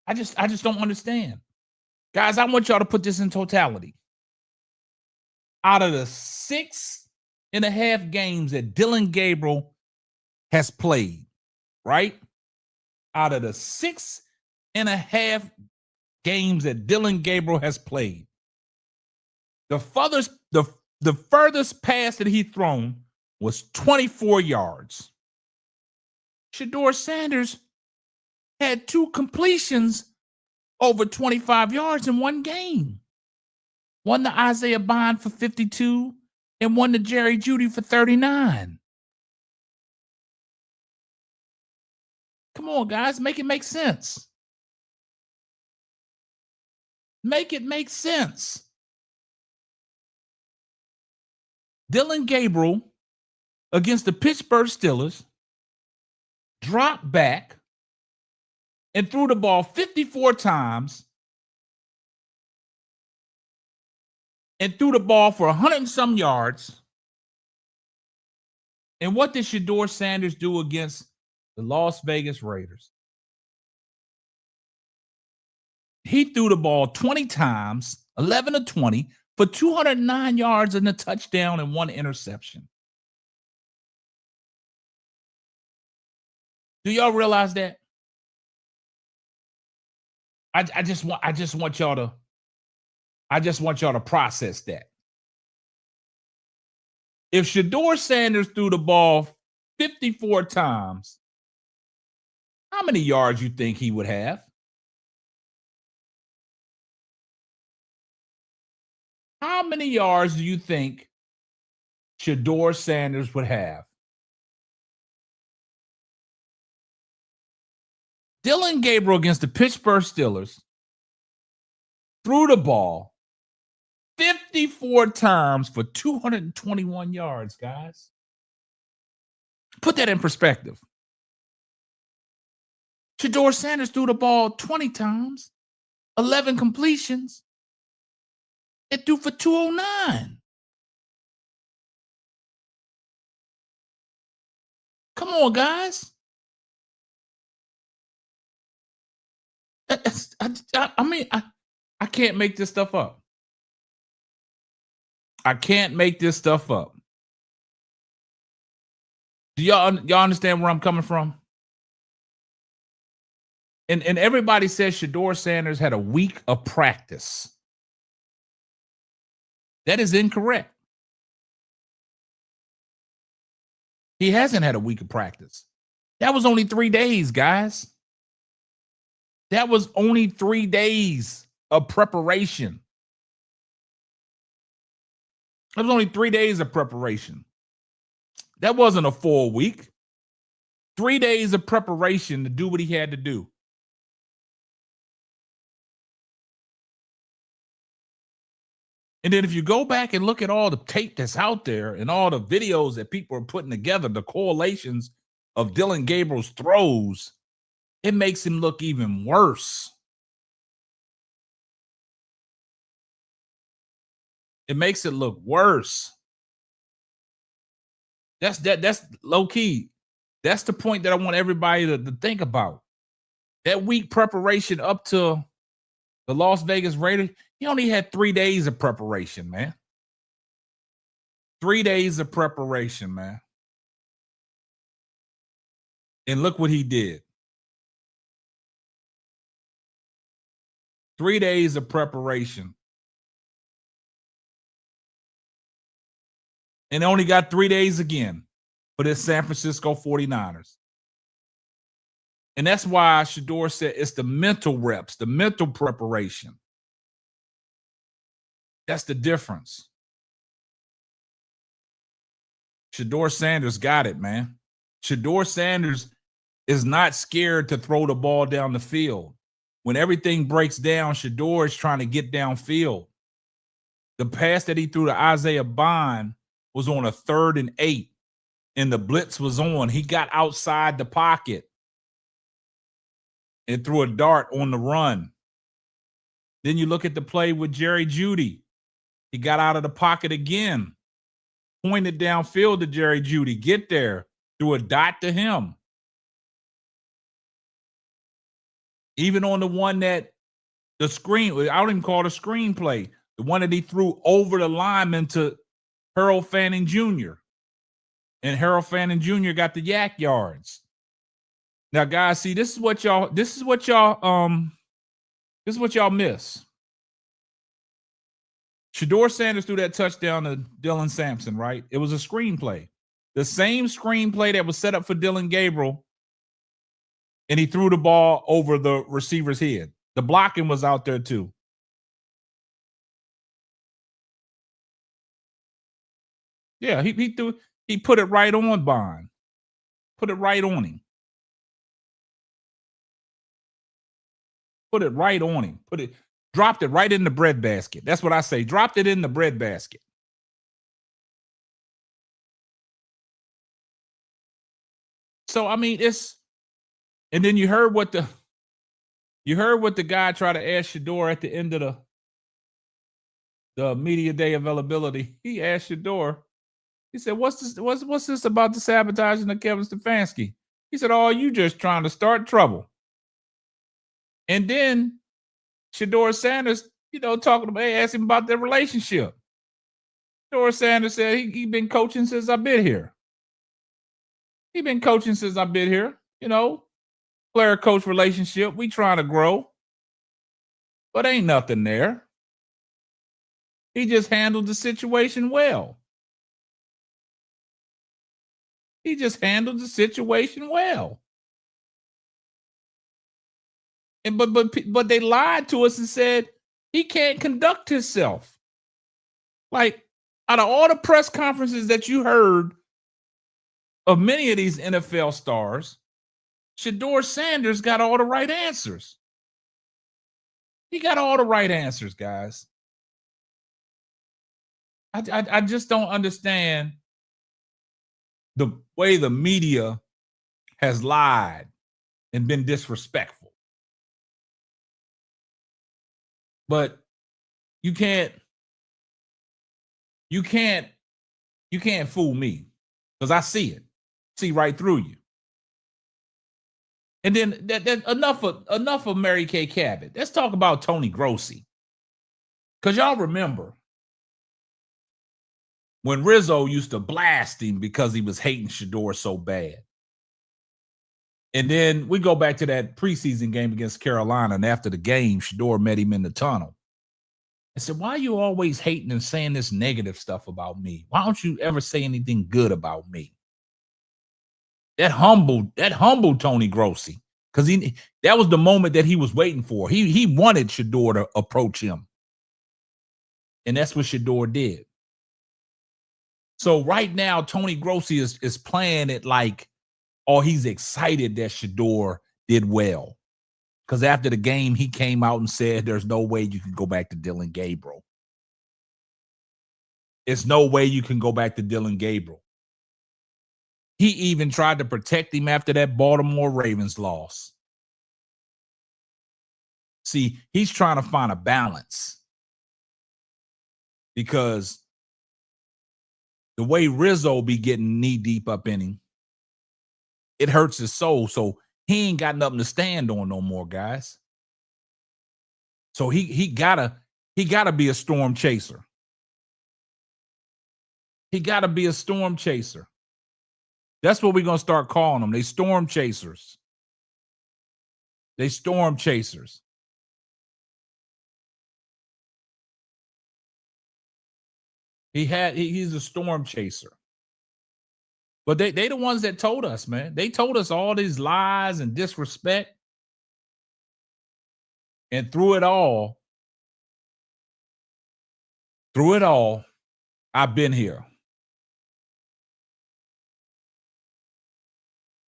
I just don't understand. Guys, I want y'all to put this in totality. Out of the 6.5 games that Dillon Gabriel has played, right? Out of the 6.5 games that Dillon Gabriel has played, the furthest pass that he thrown was 24 yards. Shedeur Sanders had 2 completions over 25 yards in one game. One to Isaiah Bond for 52 and one to Jerry Jeudy for 39. Come on, guys, make it make sense. Make it make sense. Dillon Gabriel against the Pittsburgh Steelers dropped back and threw the ball 54 times and threw the ball for 100 and some yards. And what did Shedeur Sanders do against the Las Vegas Raiders? He threw the ball 20 times, 11 of 20, for 209 yards and a touchdown and 1 interception. Do y'all realize that? I just want y'all to process that. If Shedeur Sanders threw the ball 54 times, how many yards you think he would have? How many yards do you think Shedeur Sanders would have? Dillon Gabriel against the Pittsburgh Steelers threw the ball 54 times for 221 yards, guys. Put that in perspective. Shedeur Sanders threw the ball 20 times, 11 completions, and threw for 209. Come on, guys. I can't make this stuff up. I can't make this stuff up. Do y'all understand where I'm coming from? And everybody says Shedeur Sanders had a week of practice. That is incorrect. He hasn't had a week of practice. That was only 3 days, guys. That was only 3 days of preparation. That was only 3 days of preparation. That wasn't a full week. 3 days of preparation to do what he had to do. And then if you go back and look at all the tape that's out there and all the videos that people are putting together, the correlations of Dillon Gabriel's throws, it makes him look even worse. It makes it look worse. That's low key. That's the point that I want everybody to think about. That week preparation up to the Las Vegas Raiders, he only had 3 days of preparation, man. 3 days of preparation, man. And look what he did. 3 days of preparation. And only got 3 days again for this San Francisco 49ers. And that's why Shedeur said it's the mental reps, the mental preparation. That's the difference. Shedeur Sanders got it, man. Shedeur Sanders is not scared to throw the ball down the field. When everything breaks down, Shedeur is trying to get downfield. The pass that he threw to Isaiah Bond was on a 3rd and 8, and the blitz was on. He got outside the pocket and threw a dart on the run. Then you look at the play with Jerry Jeudy. He got out of the pocket again, pointed downfield to Jerry Jeudy. Get there, threw a dot to him. Even on the one that the screen, I don't even call it a screenplay, the one that he threw over the lineman to Harold Fanning Jr. And Harold Fanning Jr. got the yak yards. Now, guys, see, this is what y'all miss. Shedeur Sanders threw that touchdown to Dylan Sampson, right? It was a screenplay. The same screenplay that was set up for Dillon Gabriel, and he threw the ball over the receiver's head. The blocking was out there too. Yeah, he put it right on Bond. Put it right on him. Put it right on him. Dropped it right in the breadbasket. That's what I say. Dropped it in the breadbasket. So I mean, and then you heard what the guy tried to ask Shedeur at the end of the media day availability, he asked Shedeur, he said, what's this about the sabotaging of Kevin Stefanski? He said, oh, you just trying to start trouble. And then Shedeur Sanders, talking about, asked him about their relationship. Shedeur Sanders said he been coaching since I've been here. Player-coach relationship. We trying to grow. But ain't nothing there. He just handled the situation well. And but they lied to us and said he can't conduct himself. Like, out of all the press conferences that you heard of many of these NFL stars, Shedeur Sanders got all the right answers. He got all the right answers, guys. I just don't understand the way the media has lied and been disrespectful. But you can't fool me, because I see right through you. And then that enough of Mary Kay Cabot. Let's talk about Tony Grossi. Because y'all remember when Rizzo used to blast him because he was hating Shedeur so bad. And then we go back to that preseason game against Carolina, and after the game, Shedeur met him in the tunnel. I said, why are you always hating and saying this negative stuff about me? Why don't you ever say anything good about me? That humbled Tony Grossi, because that was the moment that he was waiting for. He wanted Shedeur to approach him. And that's what Shedeur did. So right now, Tony Grossi is playing it like, oh, he's excited that Shedeur did well. Because after the game, he came out and said there's no way you can go back to Dillon Gabriel. It's no way you can go back to Dillon Gabriel. He even tried to protect him after that Baltimore Ravens loss. See, he's trying to find a balance, because the way Rizzo be getting knee deep up in him, it hurts his soul. So he ain't got nothing to stand on no more, guys. So he gotta be a storm chaser. He gotta be a storm chaser. That's what we're gonna start calling them. They storm chasers. He's a storm chaser. But they the ones that told us, man. They told us all these lies and disrespect. And through it all, I've been here.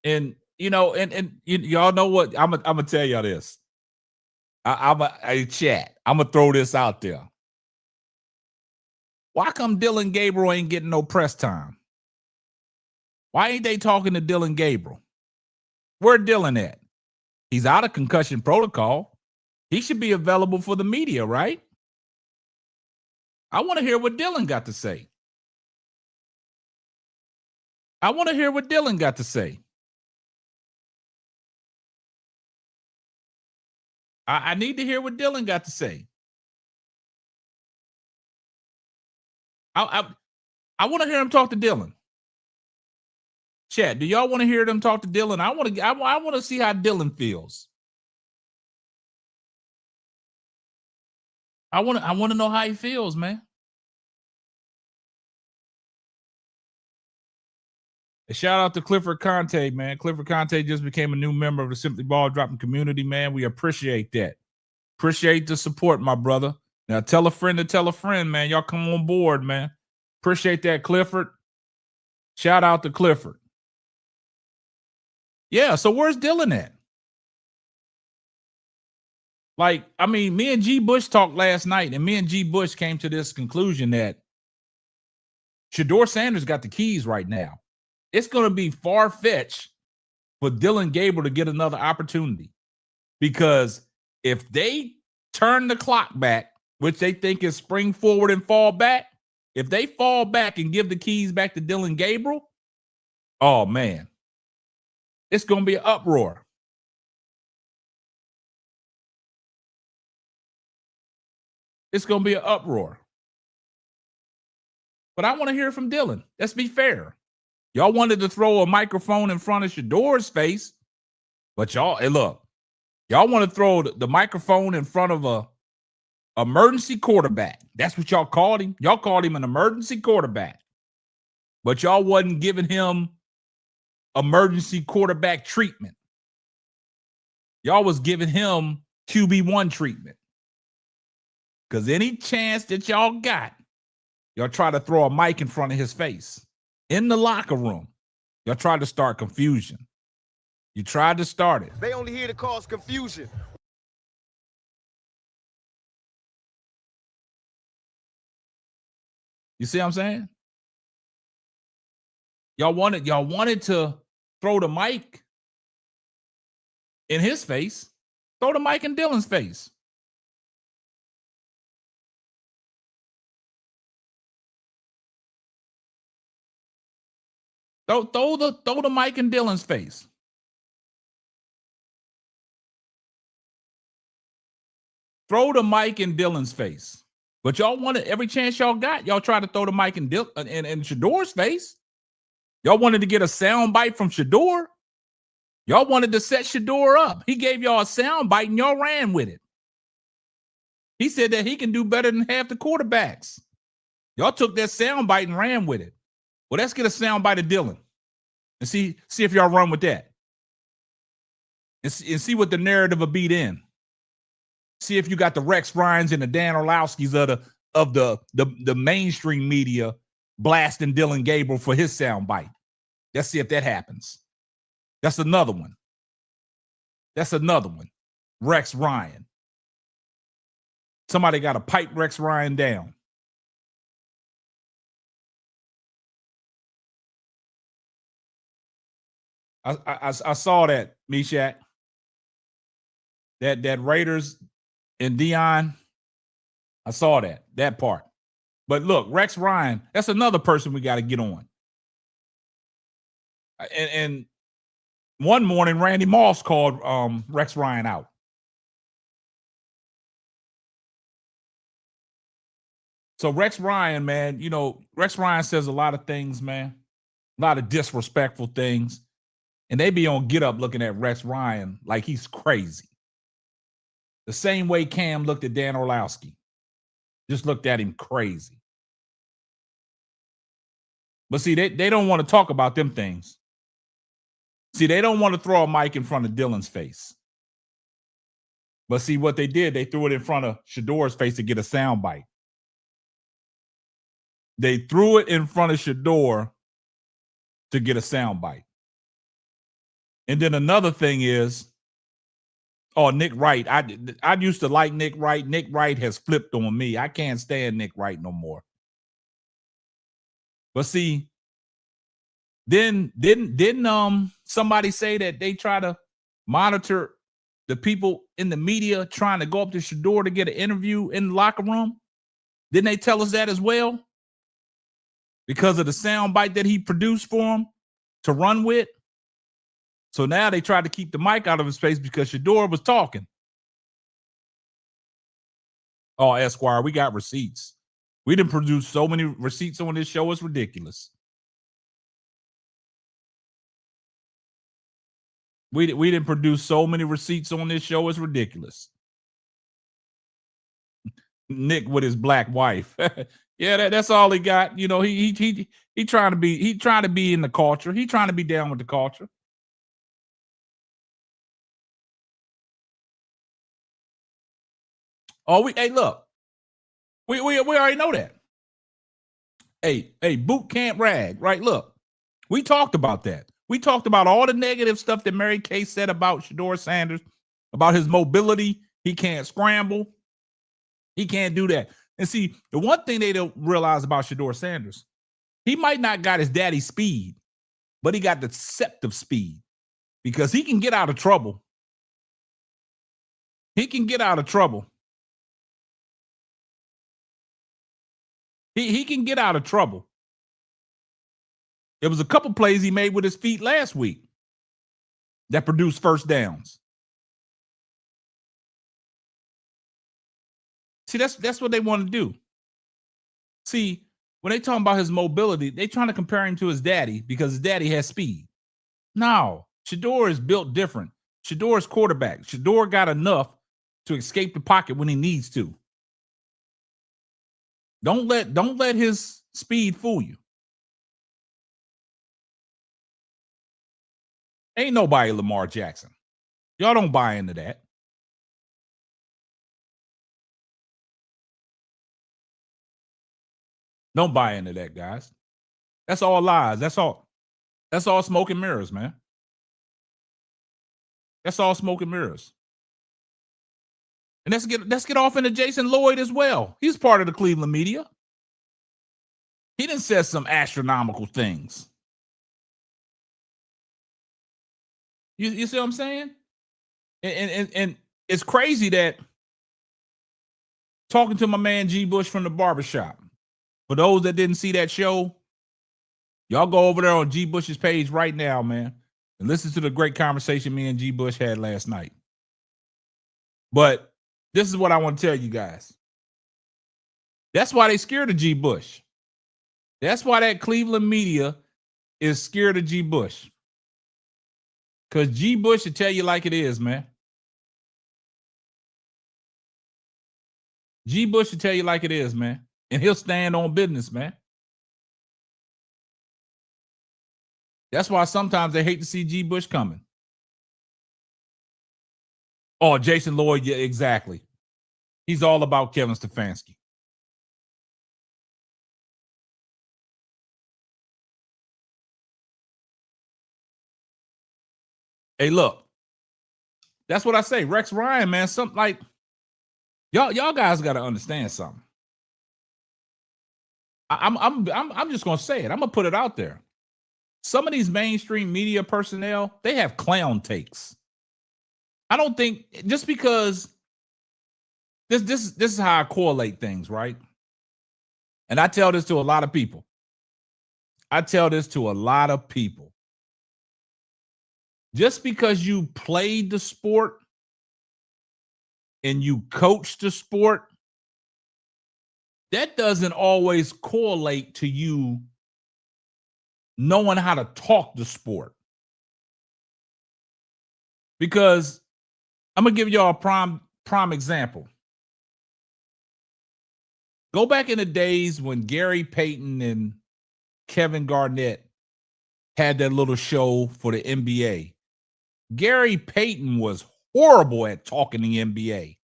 And y'all know what? I'm gonna tell y'all this. Chat. I'm gonna throw this out there. Why come Dillon Gabriel ain't getting no press time? Why ain't they talking to Dillon Gabriel? Where Dillon at? He's out of concussion protocol. He should be available for the media, right? I want to hear what Dillon got to say. I need to hear what Dillon got to say. I want to hear him talk to Dillon. Chat, do y'all want to hear them talk to Dillon? I want to see how Dillon feels. I want to know how he feels, man. A shout out to Clifford Conte, man. Clifford Conte just became a new member of the Simply Ball Dropping community, man. We appreciate that. Appreciate the support, my brother. Now tell a friend to tell a friend, man. Y'all come on board, man. Appreciate that, Clifford. Shout out to Clifford. Yeah, so where's Dillon at? Like, I mean, me and G. Bush talked last night, and me and G. Bush came to this conclusion that Shedeur Sanders got the keys right now. It's going to be far-fetched for Dillon Gabriel to get another opportunity, because if they turn the clock back which they think is spring forward and fall back, if they fall back and give the keys back to Dylan Gabriel, oh man, it's going to be an uproar. It's going to be an uproar. But I want to hear from Dylan. Let's be fair. Y'all wanted to throw a microphone in front of Shedeur's face, but y'all, hey, look, y'all want to throw the microphone in front of a emergency quarterback. That's what y'all called him. Y'all called him an emergency quarterback, but y'all wasn't giving him emergency quarterback treatment. Y'all was giving him QB1 treatment. Because any chance that y'all got, y'all try to throw a mic in front of his face. In the locker room, y'all tried to start confusion. You tried to start it. They only here to cause confusion. You see what I'm saying? Y'all wanted to throw the mic in his face. Throw the mic in Dylan's face. Throw the mic in Dylan's face. Throw the mic in Dylan's face. But y'all wanted every chance y'all got. Y'all tried to throw the mic in Shedeur's face. Y'all wanted to get a sound bite from Shedeur. Y'all wanted to set Shedeur up. He gave y'all a sound bite and y'all ran with it. He said that he can do better than half the quarterbacks. Y'all took that sound bite and ran with it. Well, let's get a sound bite of Dylan and see if y'all run with that. And see what the narrative will be then. See if you got the Rex Ryans and the Dan Orlowskis of the mainstream media blasting Dylan Gabriel for his sound bite. Let's see if that happens. That's another one. Rex Ryan. Somebody got to pipe Rex Ryan down. I saw that, Meshach. That Raiders and Dion. I saw that part. But look, Rex Ryan, that's another person we got to get on. And one morning, Randy Moss called Rex Ryan out. So Rex Ryan, man, you know, Rex Ryan says a lot of things, man. A lot of disrespectful things. And they be on Get Up looking at Rex Ryan like he's crazy. The same way Cam looked at Dan Orlowski. Just looked at him crazy. But see, they don't want to talk about them things. See, they don't want to throw a mic in front of Dylan's face. But see what they did, they threw it in front of Shedeur's face to get a sound bite. They threw it in front of Shedeur to get a sound bite. And then another thing is, Nick Wright. I used to like Nick Wright. Nick Wright has flipped on me. I can't stand Nick Wright no more. But see, didn't somebody say that they try to monitor the people in the media trying to go up to Shedeur to get an interview in the locker room? Didn't they tell us that as well? Because of the sound bite that he produced for him to run with. So now they tried to keep the mic out of his face because Shedeur was talking. Oh, Esquire, we got receipts. We didn't produce so many receipts on this show. It's ridiculous. We didn't produce so many receipts on this show. It's ridiculous. Nick with his black wife. Yeah, that's all he got. You know, he trying to be in the culture. He trying to be down with the culture. Oh, hey, look. We already know that. Hey, boot camp rag, right? Look, we talked about that. We talked about all the negative stuff that Mary Kay said about Shedeur Sanders, about his mobility. He can't scramble. He can't do that. And see, the one thing they don't realize about Shedeur Sanders, he might not got his daddy's speed, but he got deceptive speed because he can get out of trouble. He can get out of trouble He can get out of trouble. There was a couple plays he made with his feet last week that produced first downs. See, that's what they want to do. See, when they talking about his mobility, they trying to compare him to his daddy because his daddy has speed. No, Shedeur is built different. Shedeur's quarterback. Shedeur got enough to escape the pocket when he needs to. Don't let his speed fool you. Ain't nobody Lamar Jackson. Y'all don't buy into that. Don't buy into that, guys. That's all lies. That's all smoke and mirrors, man. That's all smoke and mirrors. And let's get off into Jason Lloyd as well. He's part of the Cleveland media. He done said some astronomical things. You see what I'm saying? And it's crazy that talking to my man G. Bush from the barbershop. For those that didn't see that show, y'all go over there on G. Bush's page right now, man, and listen to the great conversation me and G. Bush had last night. But this is what I want to tell you guys. That's why they scared of G. Bush. That's why that Cleveland media is scared of G. Bush. Because G. Bush will tell you like it is, man. G. Bush will tell you like it is, man. And he'll stand on business, man. That's why sometimes they hate to see G. Bush coming. Oh, Jason Lloyd, yeah, exactly. He's all about Kevin Stefanski. Hey, look. That's what I say. Rex Ryan, man, something like y'all guys got to understand something. I'm just gonna say it. I'm gonna put it out there. Some of these mainstream media personnel, they have clown takes. I don't think just because this is how I correlate things, right? And I tell this to a lot of people. Just because you played the sport and you coach the sport, that doesn't always correlate to you knowing how to talk the sport. Because I'm going to give y'all a prime example. Go back in the days when Gary Payton and Kevin Garnett had that little show for the NBA. Gary Payton was horrible at talking the NBA.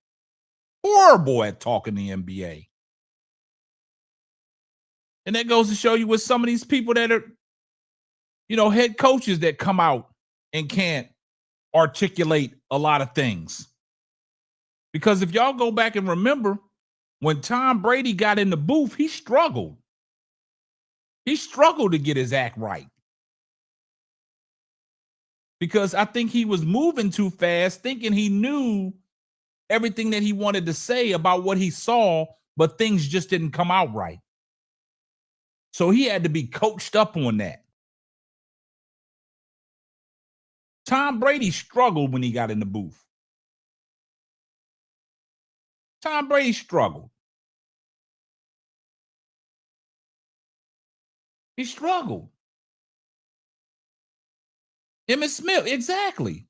Horrible at talking the NBA. And that goes to show you with some of these people that are, head coaches that come out and can't articulate a lot of things. Because if y'all go back and remember, when Tom Brady got in the booth, he struggled. He struggled to get his act right. Because I think he was moving too fast, thinking he knew everything that he wanted to say about what he saw, but things just didn't come out right. So he had to be coached up on that. Tom Brady struggled when he got in the booth. Tom Brady struggled. He struggled. Emmitt Smith, exactly.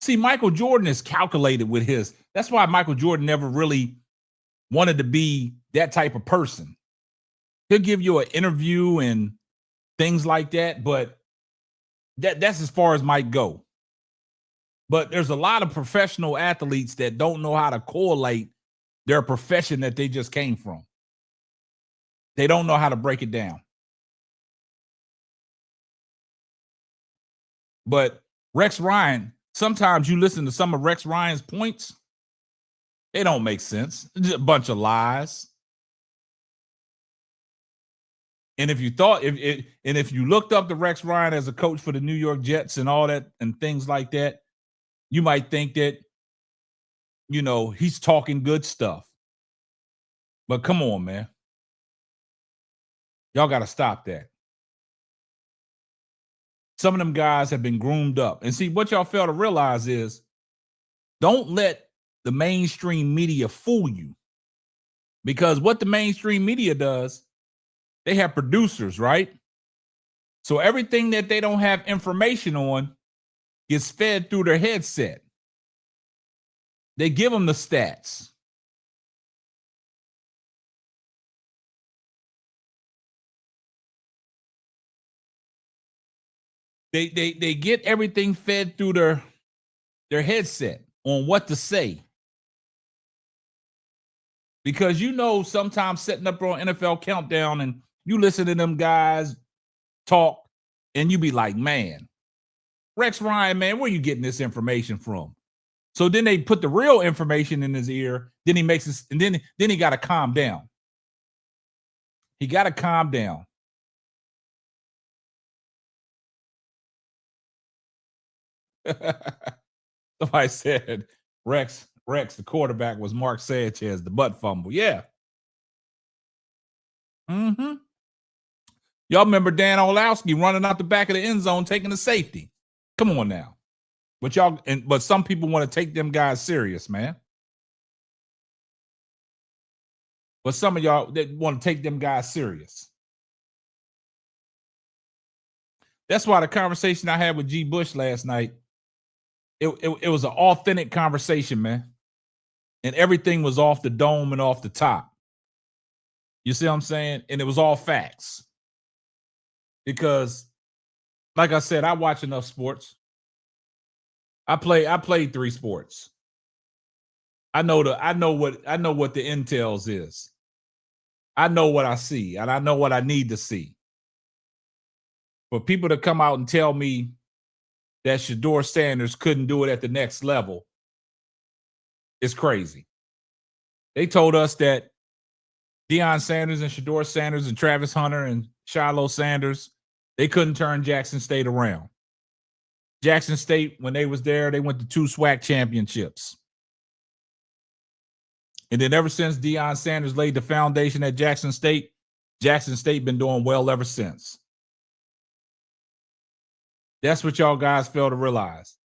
See, Michael Jordan is calculated with his. That's why Michael Jordan never really wanted to be that type of person. He'll give you an interview and things like that, but that's as far as might go. But there's a lot of professional athletes that don't know how to correlate their profession that they just came from. They don't know how to break it down. But Rex Ryan, sometimes you listen to some of Rex Ryan's points, they don't make sense. It's just a bunch of lies. And if you thought, if you looked up to Rex Ryan as a coach for the New York Jets and all that and things like that, you might think that, he's talking good stuff. But come on, man. Y'all got to stop that. Some of them guys have been groomed up. And see, what y'all fail to realize is don't let the mainstream media fool you. Because what the mainstream media does, they have producers, right? So everything that they don't have information on gets fed through their headset. They give them the stats. They get everything fed through their headset on what to say. Because sometimes setting up on NFL Countdown and you listen to them guys talk and you be like, man, Rex Ryan, man, where you getting this information from? So then they put the real information in his ear. Then he makes this, and then he got to calm down. He got to calm down. Somebody said Rex, the quarterback, was Mark Sanchez, the butt fumble. Yeah. Mm-hmm. Y'all remember Dan Orlowski running out the back of the end zone, taking the safety. Come on now. But some people want to take them guys serious, man. But some of y'all that want to take them guys serious. That's why the conversation I had with G. Bush last night, it was an authentic conversation, man. And everything was off the dome and off the top. You see what I'm saying? And it was all facts. Because, like I said, I watch enough sports. I played 3 sports. I know what the intels is. I know what I see, and I know what I need to see. For people to come out and tell me that Shedeur Sanders couldn't do it at the next level, it's crazy. They told us that Deion Sanders and Shedeur Sanders and Travis Hunter and Shiloh Sanders, they couldn't turn Jackson State around. Jackson State, when they was there, they went to 2 SWAC championships. And then ever since Deion Sanders laid the foundation at Jackson State been doing well ever since. That's what y'all guys fail to realize.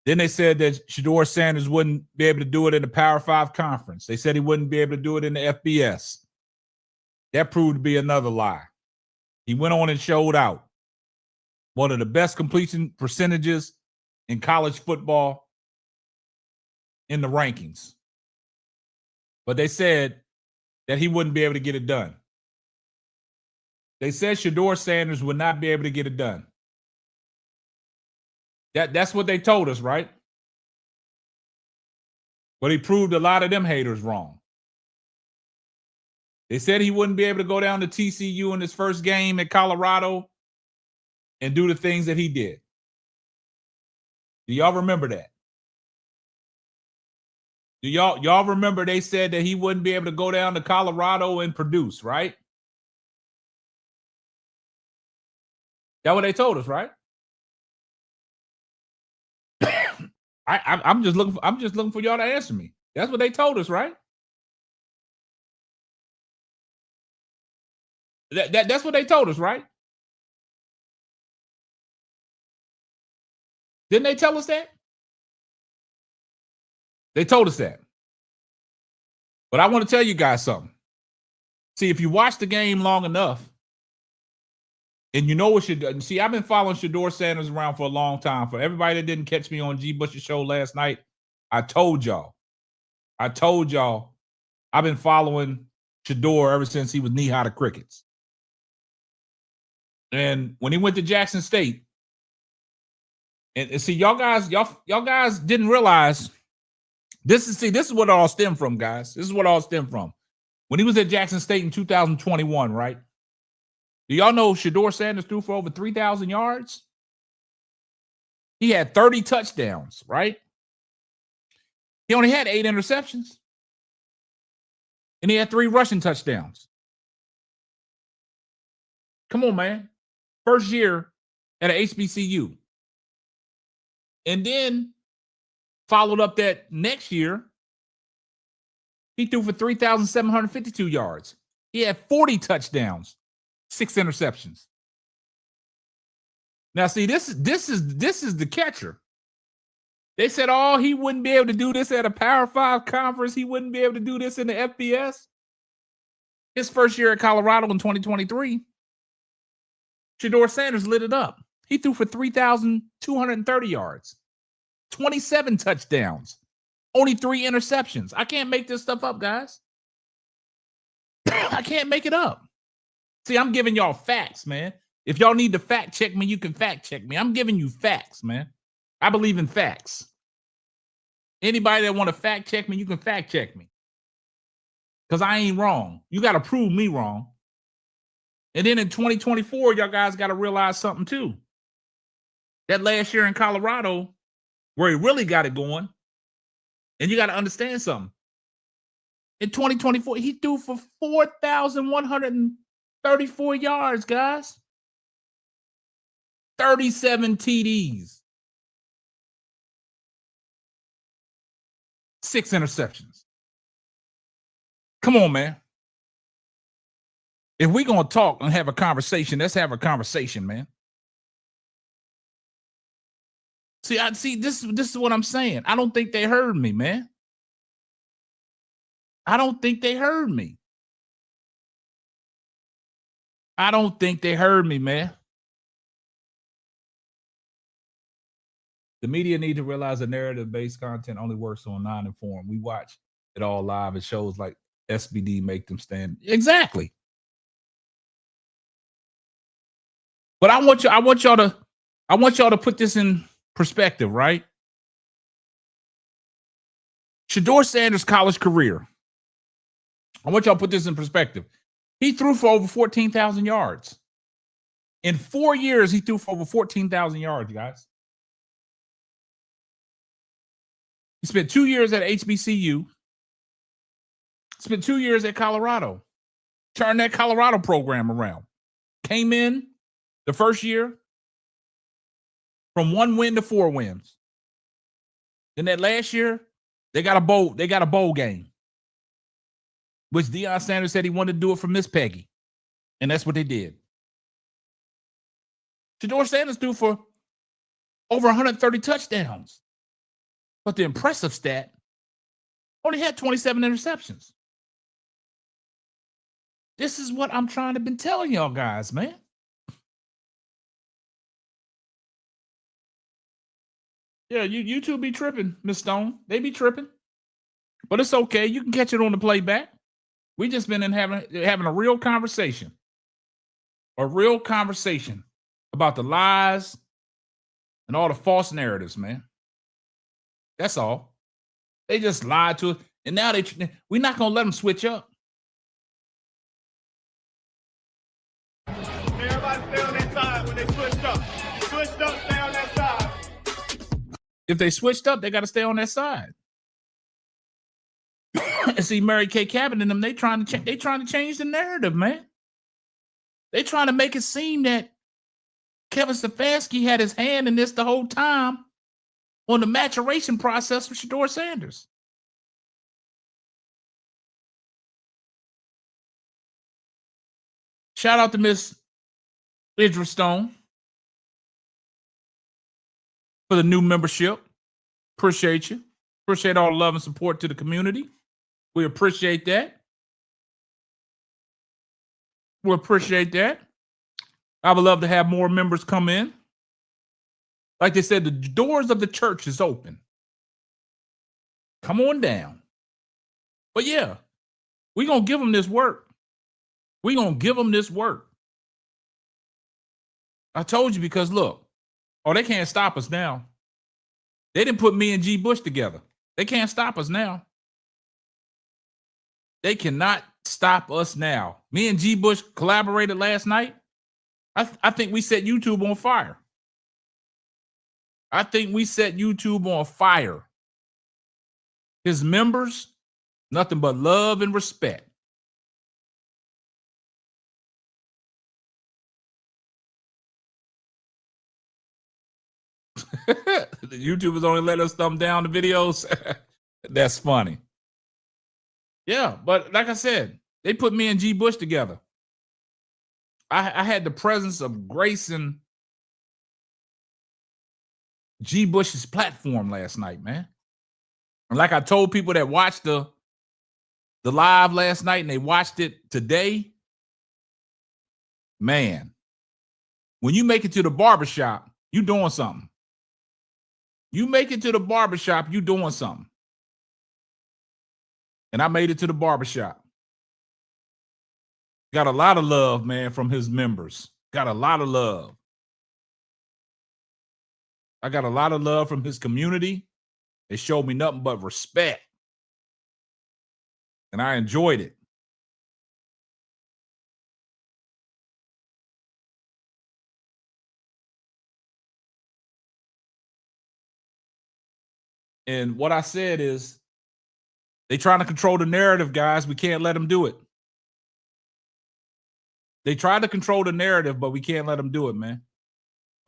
Then they said that Shedeur Sanders wouldn't be able to do it in the Power 5 conference. They said he wouldn't be able to do it in the FBS. That proved to be another lie. He went on and showed out. One of the best completion percentages in college football in the rankings. But they said that he wouldn't be able to get it done. They said Shedeur Sanders would not be able to get it done. That's what they told us, right? But he proved a lot of them haters wrong. They said he wouldn't be able to go down to TCU in his first game at Colorado and do the things that he did. Do y'all remember that? Do y'all remember they said that he wouldn't be able to go down to Colorado and produce, right? That's what they told us, right? I'm just looking for y'all to answer me. That's what they told us, right? That's what they told us, right? Didn't they tell us that? They told us that. But I want to tell you guys something. See, if you watch the game long enough, and you know what see, I've been following Shedeur Sanders around for a long time. For everybody that didn't catch me on G. Bush's show last night, I told y'all I've been following Shedeur ever since he was knee-high to crickets. And when he went to Jackson State, and see, y'all guys didn't realize this is what it all stemmed from, guys. This is what it all stemmed from. When he was at Jackson State in 2021, right? Do y'all know Shedeur Sanders threw for over 3,000 yards? He had 30 touchdowns, right? He only had 8 interceptions. And he had 3 rushing touchdowns. Come on, man. First year at a HBCU. And then followed up that next year, He threw for 3,752 yards. He had 40 touchdowns, 6 interceptions. Now, see, this is the catcher. They said, oh, he wouldn't be able to do this at a Power 5 conference. He wouldn't be able to do this in the FBS. His first year at Colorado in 2023, Shedeur Sanders lit it up. He threw for 3,230 yards, 27 touchdowns, only 3 interceptions. I can't make this stuff up, guys. I can't make it up. See, I'm giving y'all facts, man. If y'all need to fact check me, you can fact check me. I'm giving you facts, man. I believe in facts. Anybody that want to fact check me, you can fact check me. Because I ain't wrong. You got to prove me wrong. And then in 2024, y'all guys got to realize something too. That last year in Colorado, where he really got it going, and you got to understand something. In 2024, he threw for 4,134 yards, guys. 37 TDs. 6 interceptions. Come on, man. If we're going to talk and have a conversation, let's have a conversation, man. See, this is what I'm saying. I don't think they heard me, man. I don't think they heard me. I don't think they heard me, man. The media need to realize that narrative-based content only works on non-informed. We watch it all live. It shows like SBD make them stand. Exactly. But I want y'all to put this in perspective, right? Shedeur Sanders' college career. I want y'all to put this in perspective. He threw for over 14,000 yards. In 4 years, he threw for over 14,000 yards, guys. He spent 2 years at HBCU. Spent 2 years at Colorado. Turned that Colorado program around. Came in the first year from 1 win to 4 wins. Then that last year, they got a bowl game. Which Deion Sanders said he wanted to do it for Miss Peggy. And that's what they did. Shedeur Sanders threw for over 130 touchdowns. But the impressive stat, only had 27 interceptions. This is what I'm trying to been telling y'all guys, man. Yeah, you two be tripping, Miss Stone. They be tripping. But it's okay. You can catch it on the playback. We just been in having a real conversation. A real conversation about the lies and all the false narratives, man. That's all. They just lied to us. And now we're not going to let them switch up. Everybody stay on that side when they switched up. Switched up, stay on that side. If they switched up, they got to stay on that side. And see, Mary Kay Cabot and them, they trying to change the narrative, man. They trying to make it seem that Kevin Stefanski had his hand in this the whole time on the maturation process for Shedeur Sanders. Shout out to Miss Idris Stone for the new membership. Appreciate you. Appreciate all the love and support to the community. We appreciate that. We appreciate that. I would love to have more members come in. Like they said, the doors of the church is open. Come on down. But yeah, we're going to give them this work. We're going to give them this work. I told you because look, they can't stop us now. They didn't put me and G. Bush together. They can't stop us now. They cannot stop us now. Me and G. Bush collaborated last night. I think we set YouTube on fire. I think we set YouTube on fire. His members, nothing but love and respect. The YouTubers only let us thumb down the videos. That's funny. Yeah, but like I said, they put me and G. Bush together. I had the presence of gracing G. Bush's platform last night, man. And like I told people that watched the live last night and they watched it today, man, when you make it to the barbershop, you doing something. You make it to the barbershop, you doing something. And I made it to the barbershop. Got a lot of love, man, from his members. Got a lot of love. I got a lot of love from his community. They showed me nothing but respect. And I enjoyed it. And what I said is, they trying to control the narrative, guys. We can't let them do it. They tried to control the narrative, but we can't let them do it, man.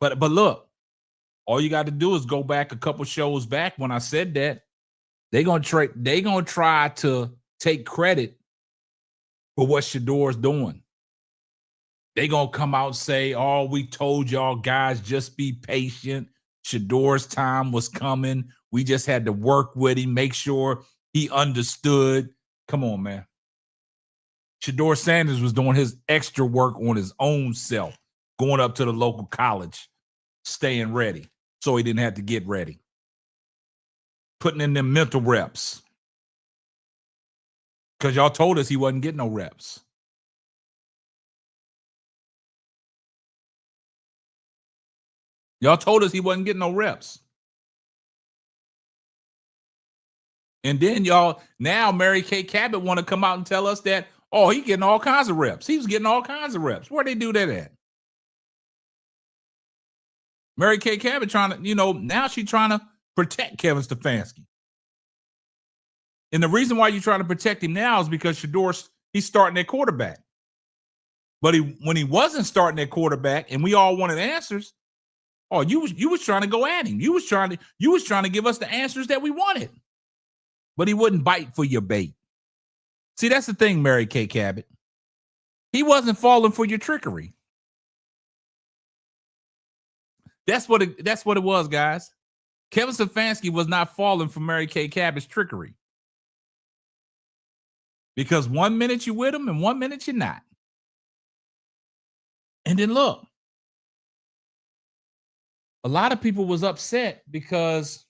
But look, all you got to do is go back a couple shows back when I said that. They're gonna try to take credit for what Shedeur's doing. They're gonna come out and say, "Oh, we told y'all guys, just be patient. Shedeur's time was coming. We just had to work with him, make sure he understood." Come on, man. Shedeur Sanders was doing his extra work on his own self, going up to the local college, staying ready so he didn't have to get ready. Putting in them mental reps. Because y'all told us he wasn't getting no reps. Y'all told us he wasn't getting no reps. And then now Mary Kay Cabot want to come out and tell us that, oh, he getting all kinds of reps. He was getting all kinds of reps. Where'd they do that at? Mary Kay Cabot trying to, now she's trying to protect Kevin Stefanski. And the reason why you're trying to protect him now is because Shedeur, he's starting at quarterback. But when he wasn't starting at quarterback and we all wanted answers, oh, you was trying to go at him. You was trying to give us the answers that we wanted. But he wouldn't bite for your bait. See, that's the thing, Mary Kay Cabot. He wasn't falling for your trickery. That's what it was, guys. Kevin Stefanski was not falling for Mary Kay Cabot's trickery. Because 1 minute you're with him and 1 minute you're not. And then look, a lot of people was upset because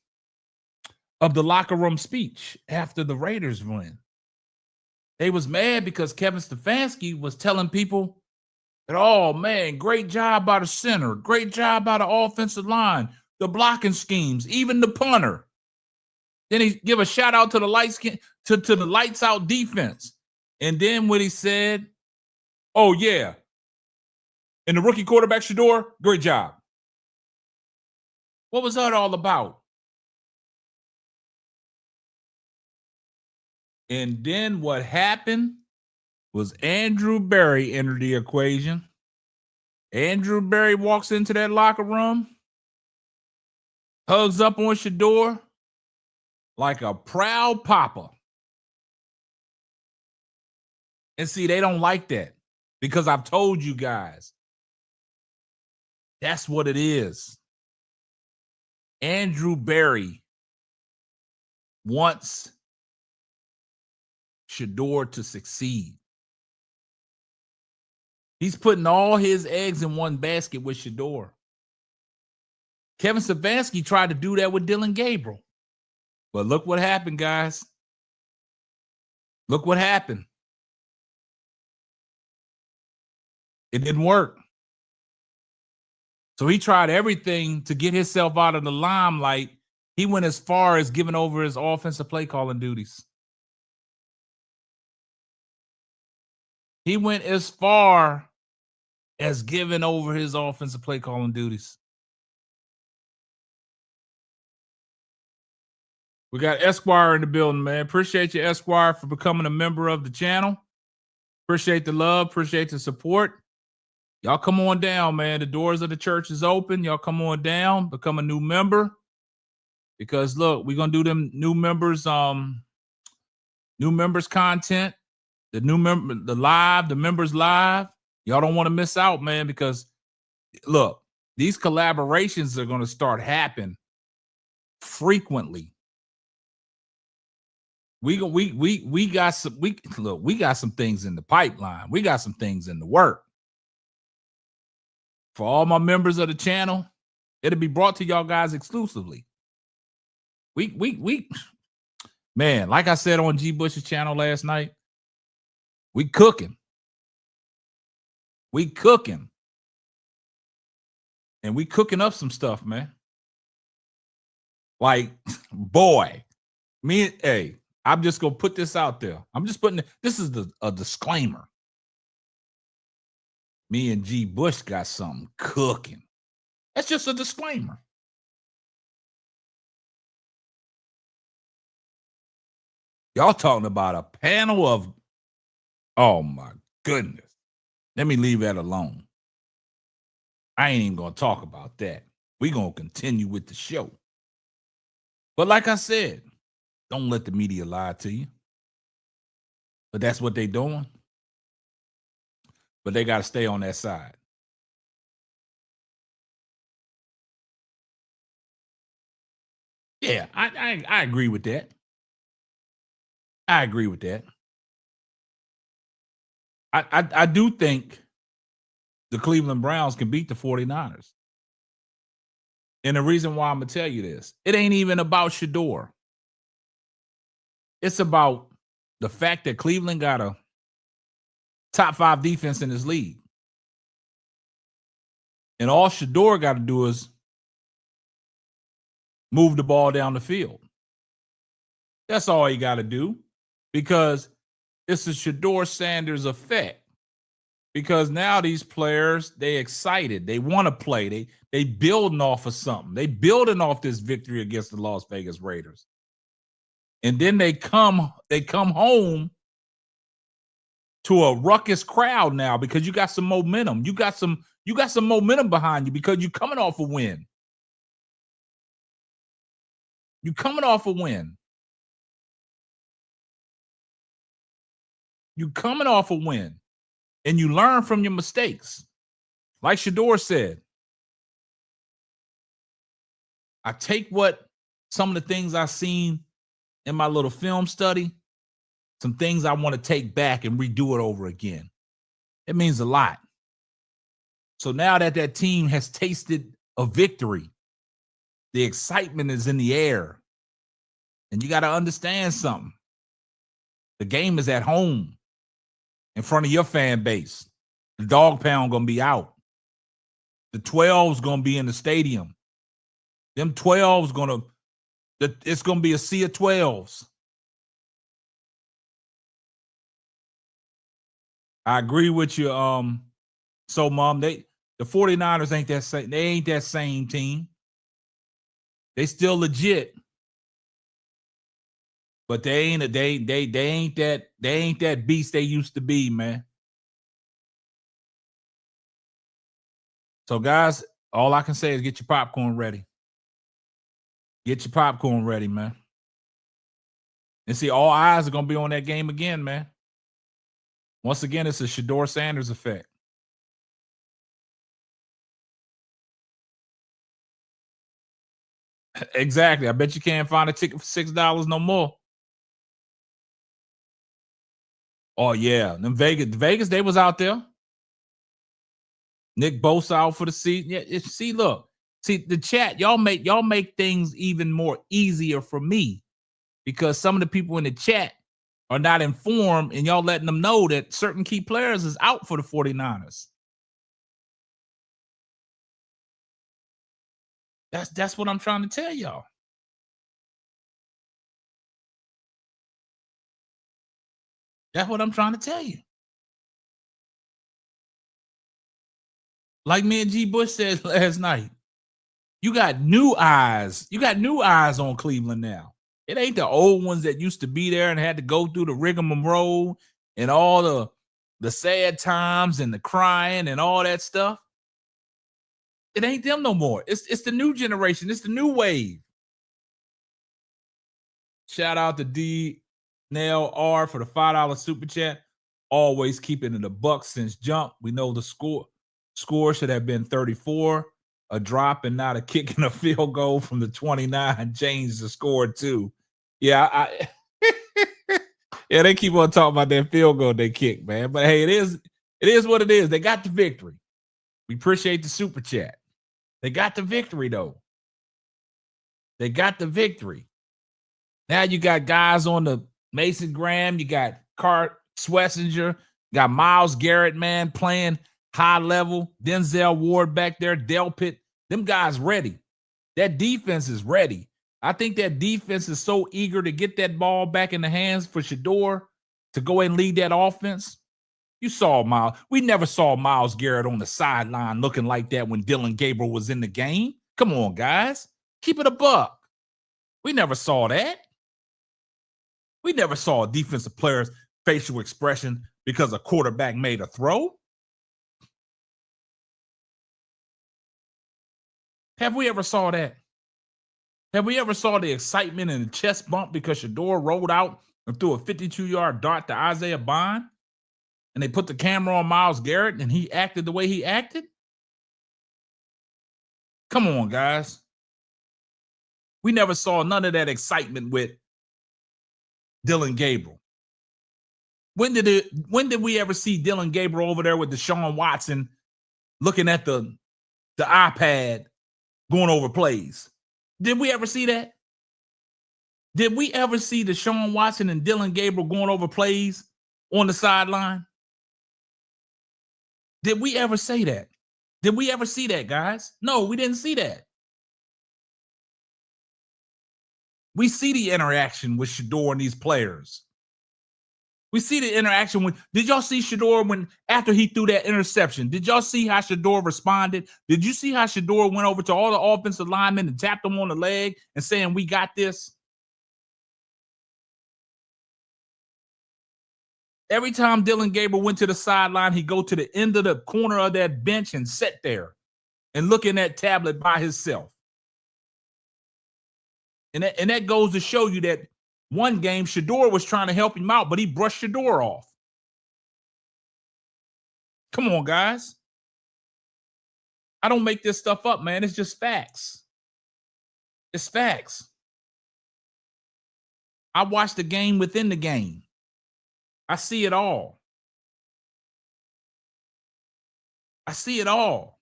of the locker room speech after the Raiders win. They was mad because Kevin Stefanski was telling people that, oh, man, great job by the center, great job by the offensive line, the blocking schemes, even the punter. Then he give a shout out to the the lights out defense. And then what he said, oh, yeah, and the rookie quarterback, Shedeur, great job. What was that all about? And then what happened was Andrew Berry entered the equation. Andrew Berry walks into that locker room, hugs up on Shedeur like a proud papa. And see, they don't like that because I've told you guys, that's what it is. Andrew Berry wants Shedeur to succeed. He's putting all his eggs in one basket with Shedeur. Kevin Stefanski tried to do that with Dylan Gabriel. But look what happened, guys. Look what happened. It didn't work. So he tried everything to get himself out of the limelight. He went as far as giving over his offensive play calling duties. He went as far as giving over his offensive play calling duties. We got Esquire in the building, man. Appreciate you, Esquire, for becoming a member of the channel. Appreciate the love. Appreciate the support. Y'all come on down, man. The doors of the church is open. Y'all come on down, become a new member. Because look, we're gonna do them new members new members content, the members live. Y'all don't want to miss out, man, because look, these collaborations are going to start happening frequently. We got some things in the pipeline. We got some things in the work. For all my members of the channel, it'll be brought to y'all guys exclusively. We man, like I said on G Bush's channel last night, we cooking. We cooking. And we cooking up some stuff, man. Like, boy, hey, I'm just gonna put this out there. I'm just putting this is a disclaimer. Me and G Bush got something cooking. That's just a disclaimer. Y'all talking about a panel of, oh my goodness. Let me leave that alone. I ain't even gonna talk about that. We gonna continue with the show. But like I said, don't let the media lie to you. But that's what they doing. But they got to stay on that side. Yeah, I agree with that. I agree with that. I do think the Cleveland Browns can beat the 49ers. And the reason why I'm going to tell you this, it ain't even about Shedeur. It's about the fact that Cleveland got a top 5 defense in this league. And all Shedeur got to do is move the ball down the field. That's all he got to do, because it's a Shedeur Sanders effect. Because now these players, they excited. They want to play. They building off of something. They building off this victory against the Las Vegas Raiders. And then they come home to a ruckus crowd now because you got some momentum. You got some momentum behind you because you're coming off a win. You're coming off a win. You're coming off a win. And you learn from your mistakes. Like Shedeur said, I take some of the things I've seen in my little film study, some things I want to take back and redo it over again. It means a lot. So now that team has tasted a victory, the excitement is in the air. And you got to understand something. The game is at home in front of your fan base. The dog pound going to be out. The 12's going to be in the stadium. Them 12's it's going to be a sea of 12s. I agree with you. So Mom, the 49ers ain't that same. They ain't that same team. They still legit. But they ain't that beast they used to be, man. So guys, all I can say is get your popcorn ready. Get your popcorn ready, man. And see, all eyes are gonna be on that game again, man. Once again, it's a Shedeur Sanders effect. Exactly. I bet you can't find a ticket for $6 no more. Oh yeah, them Vegas, they was out there. Nick Bosa out for the season. Yeah, see the chat. Y'all make things even more easier for me because some of the people in the chat are not informed, and y'all letting them know that certain key players is out for the 49ers. That's what I'm trying to tell y'all. That's what I'm trying to tell you. Like me and G Bush said last night, you got new eyes. You got new eyes on Cleveland now. It ain't the old ones that used to be there and had to go through the rigmarole and all the sad times and the crying and all that stuff. It ain't them no more. It's the new generation. It's the new wave. Shout out to Nail R for the $5 super chat. Always keeping it a buck since jump. We know the score should have been 34. A drop and not a kick and a field goal from the 29 changed the score too. Yeah, yeah, they keep on talking about that field goal they kicked, man. But hey, it is what it is. They got the victory. We appreciate the super chat. They got the victory, though. They got the victory. Now you got guys on the Mason Graham. You got Cart Swessinger. Got Myles Garrett, man, playing high level. Denzel Ward back there. Delpit. Them guys ready. That defense is ready. I think that defense is so eager to get that ball back in the hands for Shedeur to go and lead that offense. You saw Myles. We never saw Myles Garrett on the sideline looking like that when Dylan Gabriel was in the game. Come on, guys. Keep it a buck. We never saw that. We never saw a defensive player's facial expression because a quarterback made a throw. Have we ever saw that? Have we ever saw the excitement and the chest bump because Shedeur rolled out and threw a 52-yard dart to Isaiah Bond? And they put the camera on Myles Garrett and he acted the way he acted? Come on, guys. We never saw none of that excitement with Dylan Gabriel. When did we ever see Dylan Gabriel over there with Deshaun Watson looking at the iPad going over plays? Did we ever see that? Did we ever see Deshaun Watson and Dylan Gabriel going over plays on the sideline? Did we ever say that? Did we ever see that, guys? No, we didn't see that. We see the interaction with Shedeur and these players. We see the interaction with. Did y'all see Shedeur when after he threw that interception? Did y'all see how Shedeur responded? Did you see how Shedeur went over to all the offensive linemen and tapped them on the leg and saying, "We got this"? Every time Dylan Gabriel went to the sideline, he'd go to the end of the corner of that bench and sit there and look in that tablet by himself. And that goes to show you that one game, Shedeur was trying to help him out, but he brushed Shedeur off. Come on, guys. I don't make this stuff up, man. It's just facts. It's facts. I watch the game within the game. I see it all. I see it all.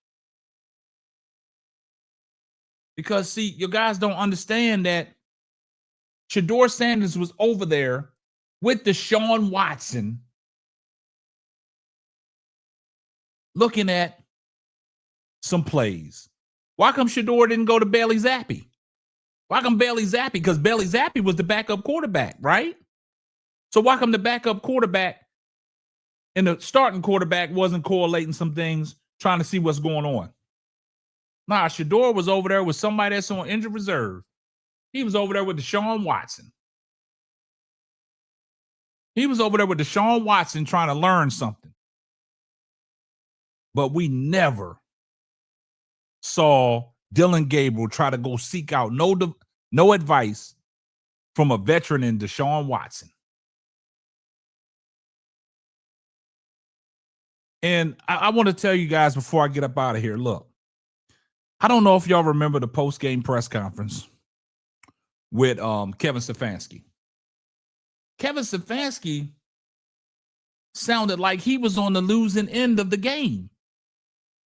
Because, see, you guys don't understand that Shedeur Sanders was over there with Deshaun Watson looking at some plays. Why come Shedeur didn't go to Bailey Zappi? Why come Bailey Zappi? Because Bailey Zappi was the backup quarterback, right? So why come the backup quarterback and the starting quarterback wasn't correlating some things, trying to see what's going on? Nah, Shedeur was over there with somebody that's on injured reserve. He was over there with Deshaun Watson. He was over there with Deshaun Watson trying to learn something. But we never saw Dylan Gabriel try to go seek out no advice from a veteran in Deshaun Watson. And I want to tell you guys before I get up out of here, look, I don't know if y'all remember the post-game press conference with Kevin Stefanski. Kevin Stefanski sounded like he was on the losing end of the game.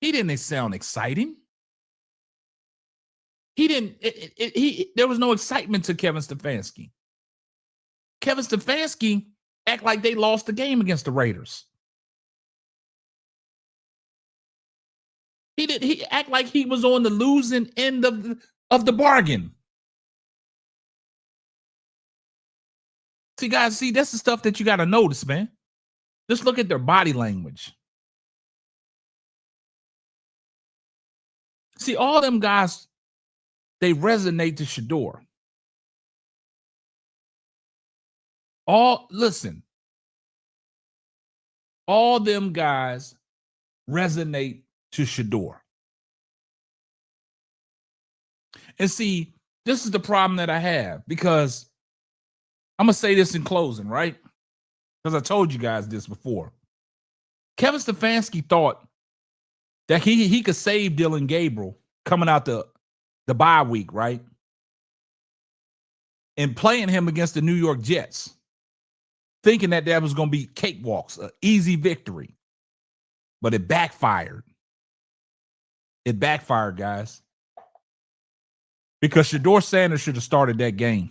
He didn't sound exciting. There was no excitement to Kevin Stefanski. Kevin Stefanski act like they lost the game against the Raiders. He act like he was on the losing end of the bargain. See, guys, that's the stuff that you got to notice, man. Just look at their body language. See, all them guys, they resonate to Shedeur. Listen. All them guys resonate to Shedeur. And see, this is the problem that I have, because I'm going to say this in closing, right? Because I told you guys this before. Kevin Stefanski thought that he could save Dillon Gabriel coming out the bye week, right? And playing him against the New York Jets, thinking that was going to be cakewalks, an easy victory. But it backfired. It backfired, guys. Because Shedeur Sanders should have started that game.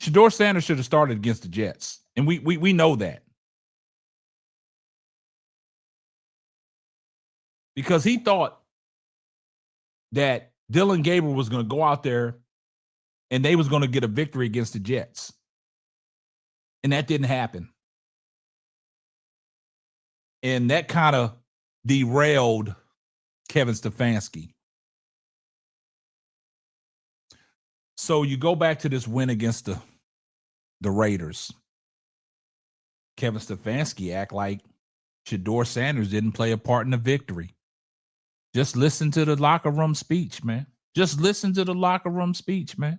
Shedeur Sanders should have started against the Jets. And we know that. Because he thought that Dillon Gabriel was going to go out there and they was going to get a victory against the Jets. And that didn't happen. And that kind of derailed Kevin Stefanski. So you go back to this win against the Raiders. Kevin Stefanski act like Shedeur Sanders didn't play a part in the victory. Just listen to the locker room speech, man. Just listen to the locker room speech, man.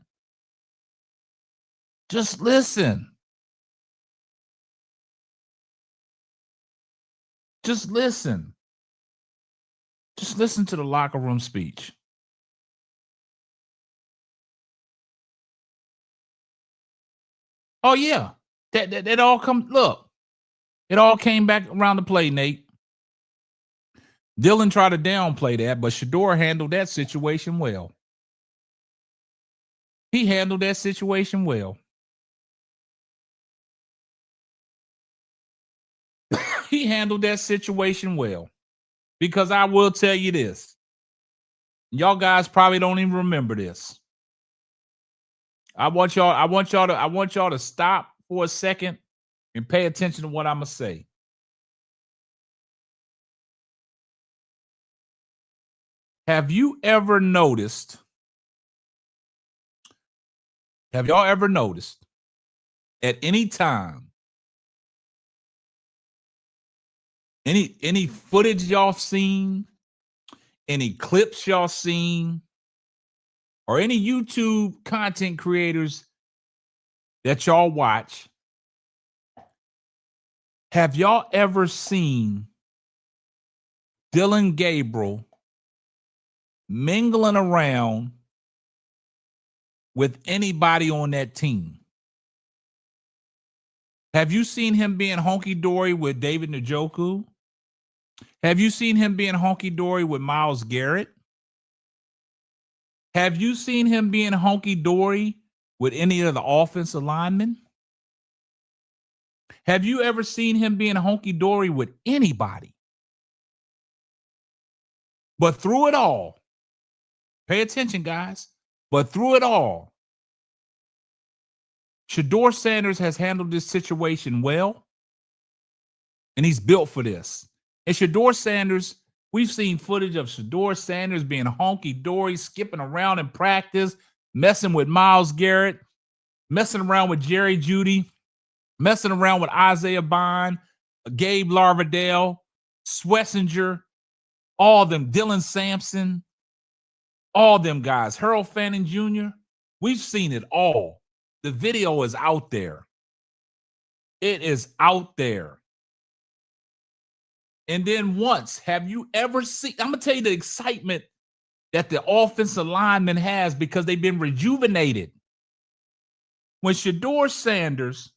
Just listen. Just listen. Just listen to the locker room speech. Oh, yeah. That all comes, look, it all came back around the play, Nate. Dillon tried to downplay that, but Shedeur handled that situation well. He handled that situation well. He handled that situation well. Because I will tell you this. Y'all guys probably don't even remember this. I want y'all to stop for a second and pay attention to what I'm going to say. Have y'all ever noticed at any time, any footage y'all seen, any clips y'all seen, or any YouTube content creators that y'all watch, have y'all ever seen Dillon Gabriel mingling around with anybody on that team? Have you seen him being honky-dory with David Njoku? Have you seen him being honky-dory with Myles Garrett? Have you seen him being honky-dory with any of the offensive linemen? Have you ever seen him being honky-dory with anybody? But through it all, pay attention, guys, but through it all, Shedeur Sanders has handled this situation well, and he's built for this. And Shedeur Sanders, we've seen footage of Shedeur Sanders being honky-dory, skipping around in practice, messing with Myles Garrett, messing around with Jerry Jeudy, messing around with Isaiah Bond, Gabe Larvidale, Swessinger, all of them, Dylan Sampson, all of them guys, Harold Fanning Jr. We've seen it all. The video is out there. It is out there. And then once, have you ever seen, I'm going to tell you the excitement that the offensive lineman has because they've been rejuvenated. When Shedeur Sanders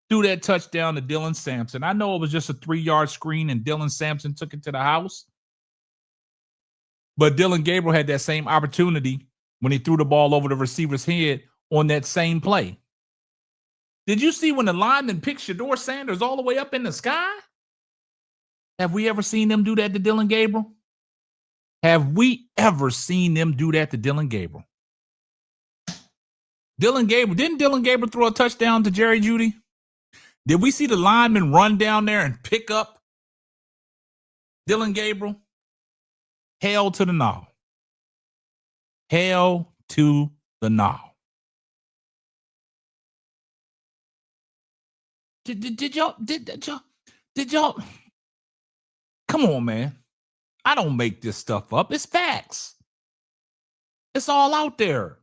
threw that touchdown to Dylan Sampson, I know it was just a 3-yard screen and Dylan Sampson took it to the house. But Dillon Gabriel had that same opportunity when he threw the ball over the receiver's head on that same play. Did you see when the lineman picked Shedeur Sanders all the way up in the sky? Have we ever seen them do that to Dillon Gabriel? Have we ever seen them do that to Dillon Gabriel? Didn't Dillon Gabriel throw a touchdown to Jerry Jeudy? Did we see the lineman run down there and pick up Dillon Gabriel? Hell to the no. Hell to the no. Did y'all? Come on, man. I don't make this stuff up. It's facts. It's all out there.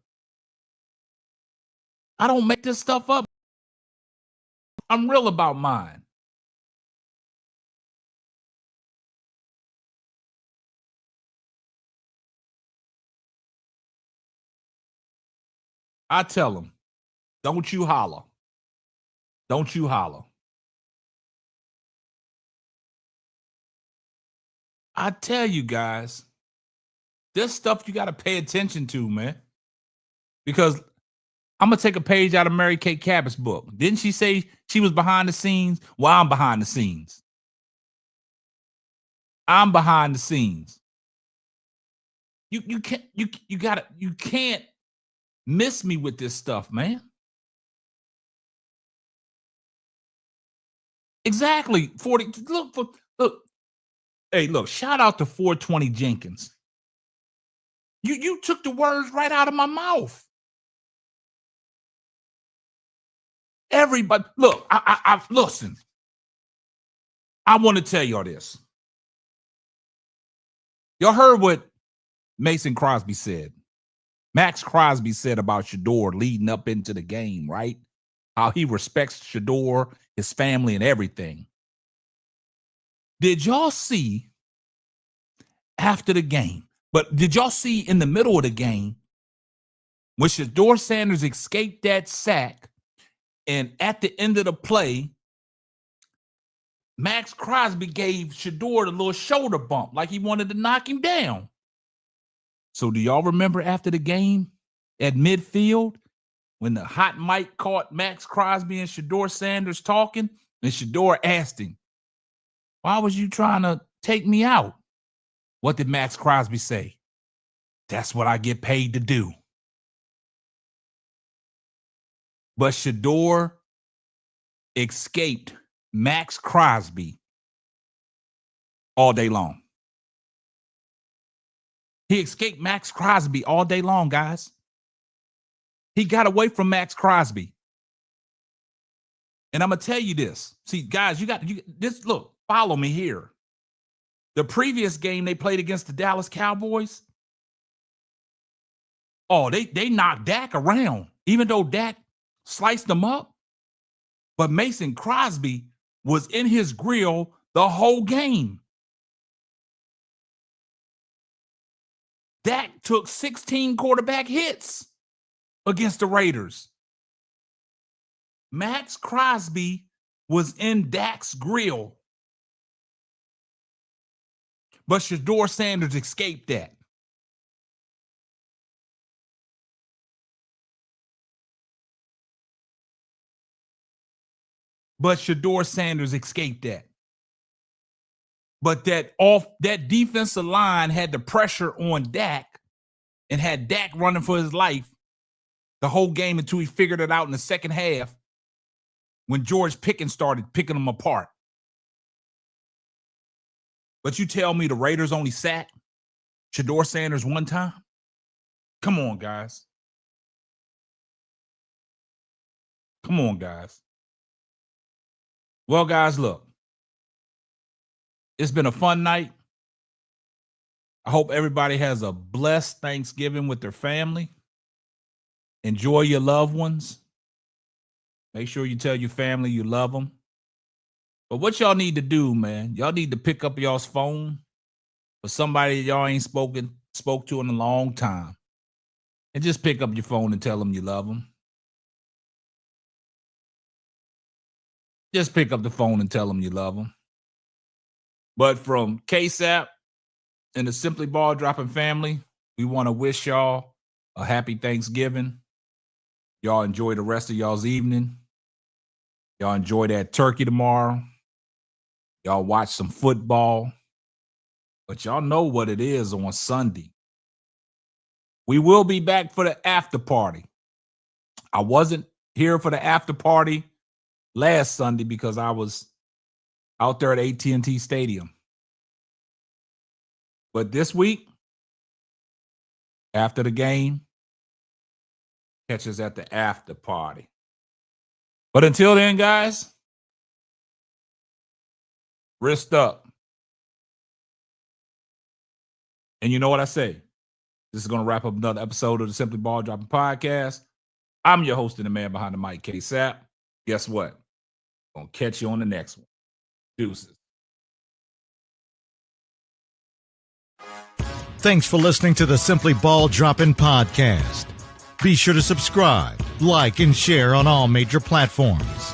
I don't make this stuff up. I'm real about mine. I tell them, don't you holler. Don't you holler. I tell you guys, this stuff you got to pay attention to, man. Because I'm going to take a page out of Mary Kay Cabot's book. Didn't she say she was behind the scenes? Well, I'm behind the scenes. I'm behind the scenes. You can't miss me with this stuff, man. Exactly. 40. Look. Hey, look, shout out to 420 Jenkins. You took the words right out of my mouth. Everybody, look, I listen. I want to tell y'all this. Y'all heard what Mason Crosby said. Max Crosby said about Shedeur leading up into the game, right? How he respects Shedeur, his family, and everything. Did y'all see after the game? But did y'all see in the middle of the game when Shedeur Sanders escaped that sack, and at the end of the play, Max Crosby gave Shedeur a little shoulder bump like he wanted to knock him down? So do y'all remember after the game at midfield when the hot mic caught Max Crosby and Shedeur Sanders talking, and Shedeur asked him, why was you trying to take me out? What did Max Crosby say? That's what I get paid to do. But Shedeur escaped Max Crosby all day long. He escaped Max Crosby all day long, guys. He got away from Max Crosby. And I'm going to tell you this. See, guys, you this. Look, follow me here. The previous game they played against the Dallas Cowboys, they knocked Dak around, even though Dak sliced them up. But Mason Crosby was in his grill the whole game. Dak took 16 quarterback hits against the Raiders. Max Crosby was in Dak's grill. But Shedeur Sanders escaped that. But Shedeur Sanders escaped that. But that defensive line had the pressure on Dak and had Dak running for his life the whole game until he figured it out in the second half when George Pickens started picking them apart. But you tell me the Raiders only sacked Shedeur Sanders one time? Come on, guys. Come on, guys. Well, guys, look. It's been a fun night. I hope everybody has a blessed Thanksgiving with their family. Enjoy your loved ones. Make sure you tell your family you love them. But what y'all need to do, man, y'all need to pick up y'all's phone for somebody y'all ain't spoke to in a long time. And just pick up your phone and tell them you love them. Just pick up the phone and tell them you love them. But from KSAP and the Simply Ball Dropping family, we want to wish y'all a happy Thanksgiving. Y'all enjoy the rest of y'all's evening. Y'all enjoy that turkey tomorrow. Y'all watch some football. But y'all know what it is on Sunday. We will be back for the after party. I wasn't here for the after party last Sunday because I was out there at AT&T Stadium. But this week, after the game, catch us at the after party. But until then, guys, wrist up. And you know what I say? This is going to wrap up another episode of the Simply Ball Dropping Podcast. I'm your host and the man behind the mic, K-Sap. Guess what? Gonna catch you on the next one. Deuces. Thanks for listening to the Simply Ball Dropping podcast. Be sure to subscribe, like, and share on all major platforms.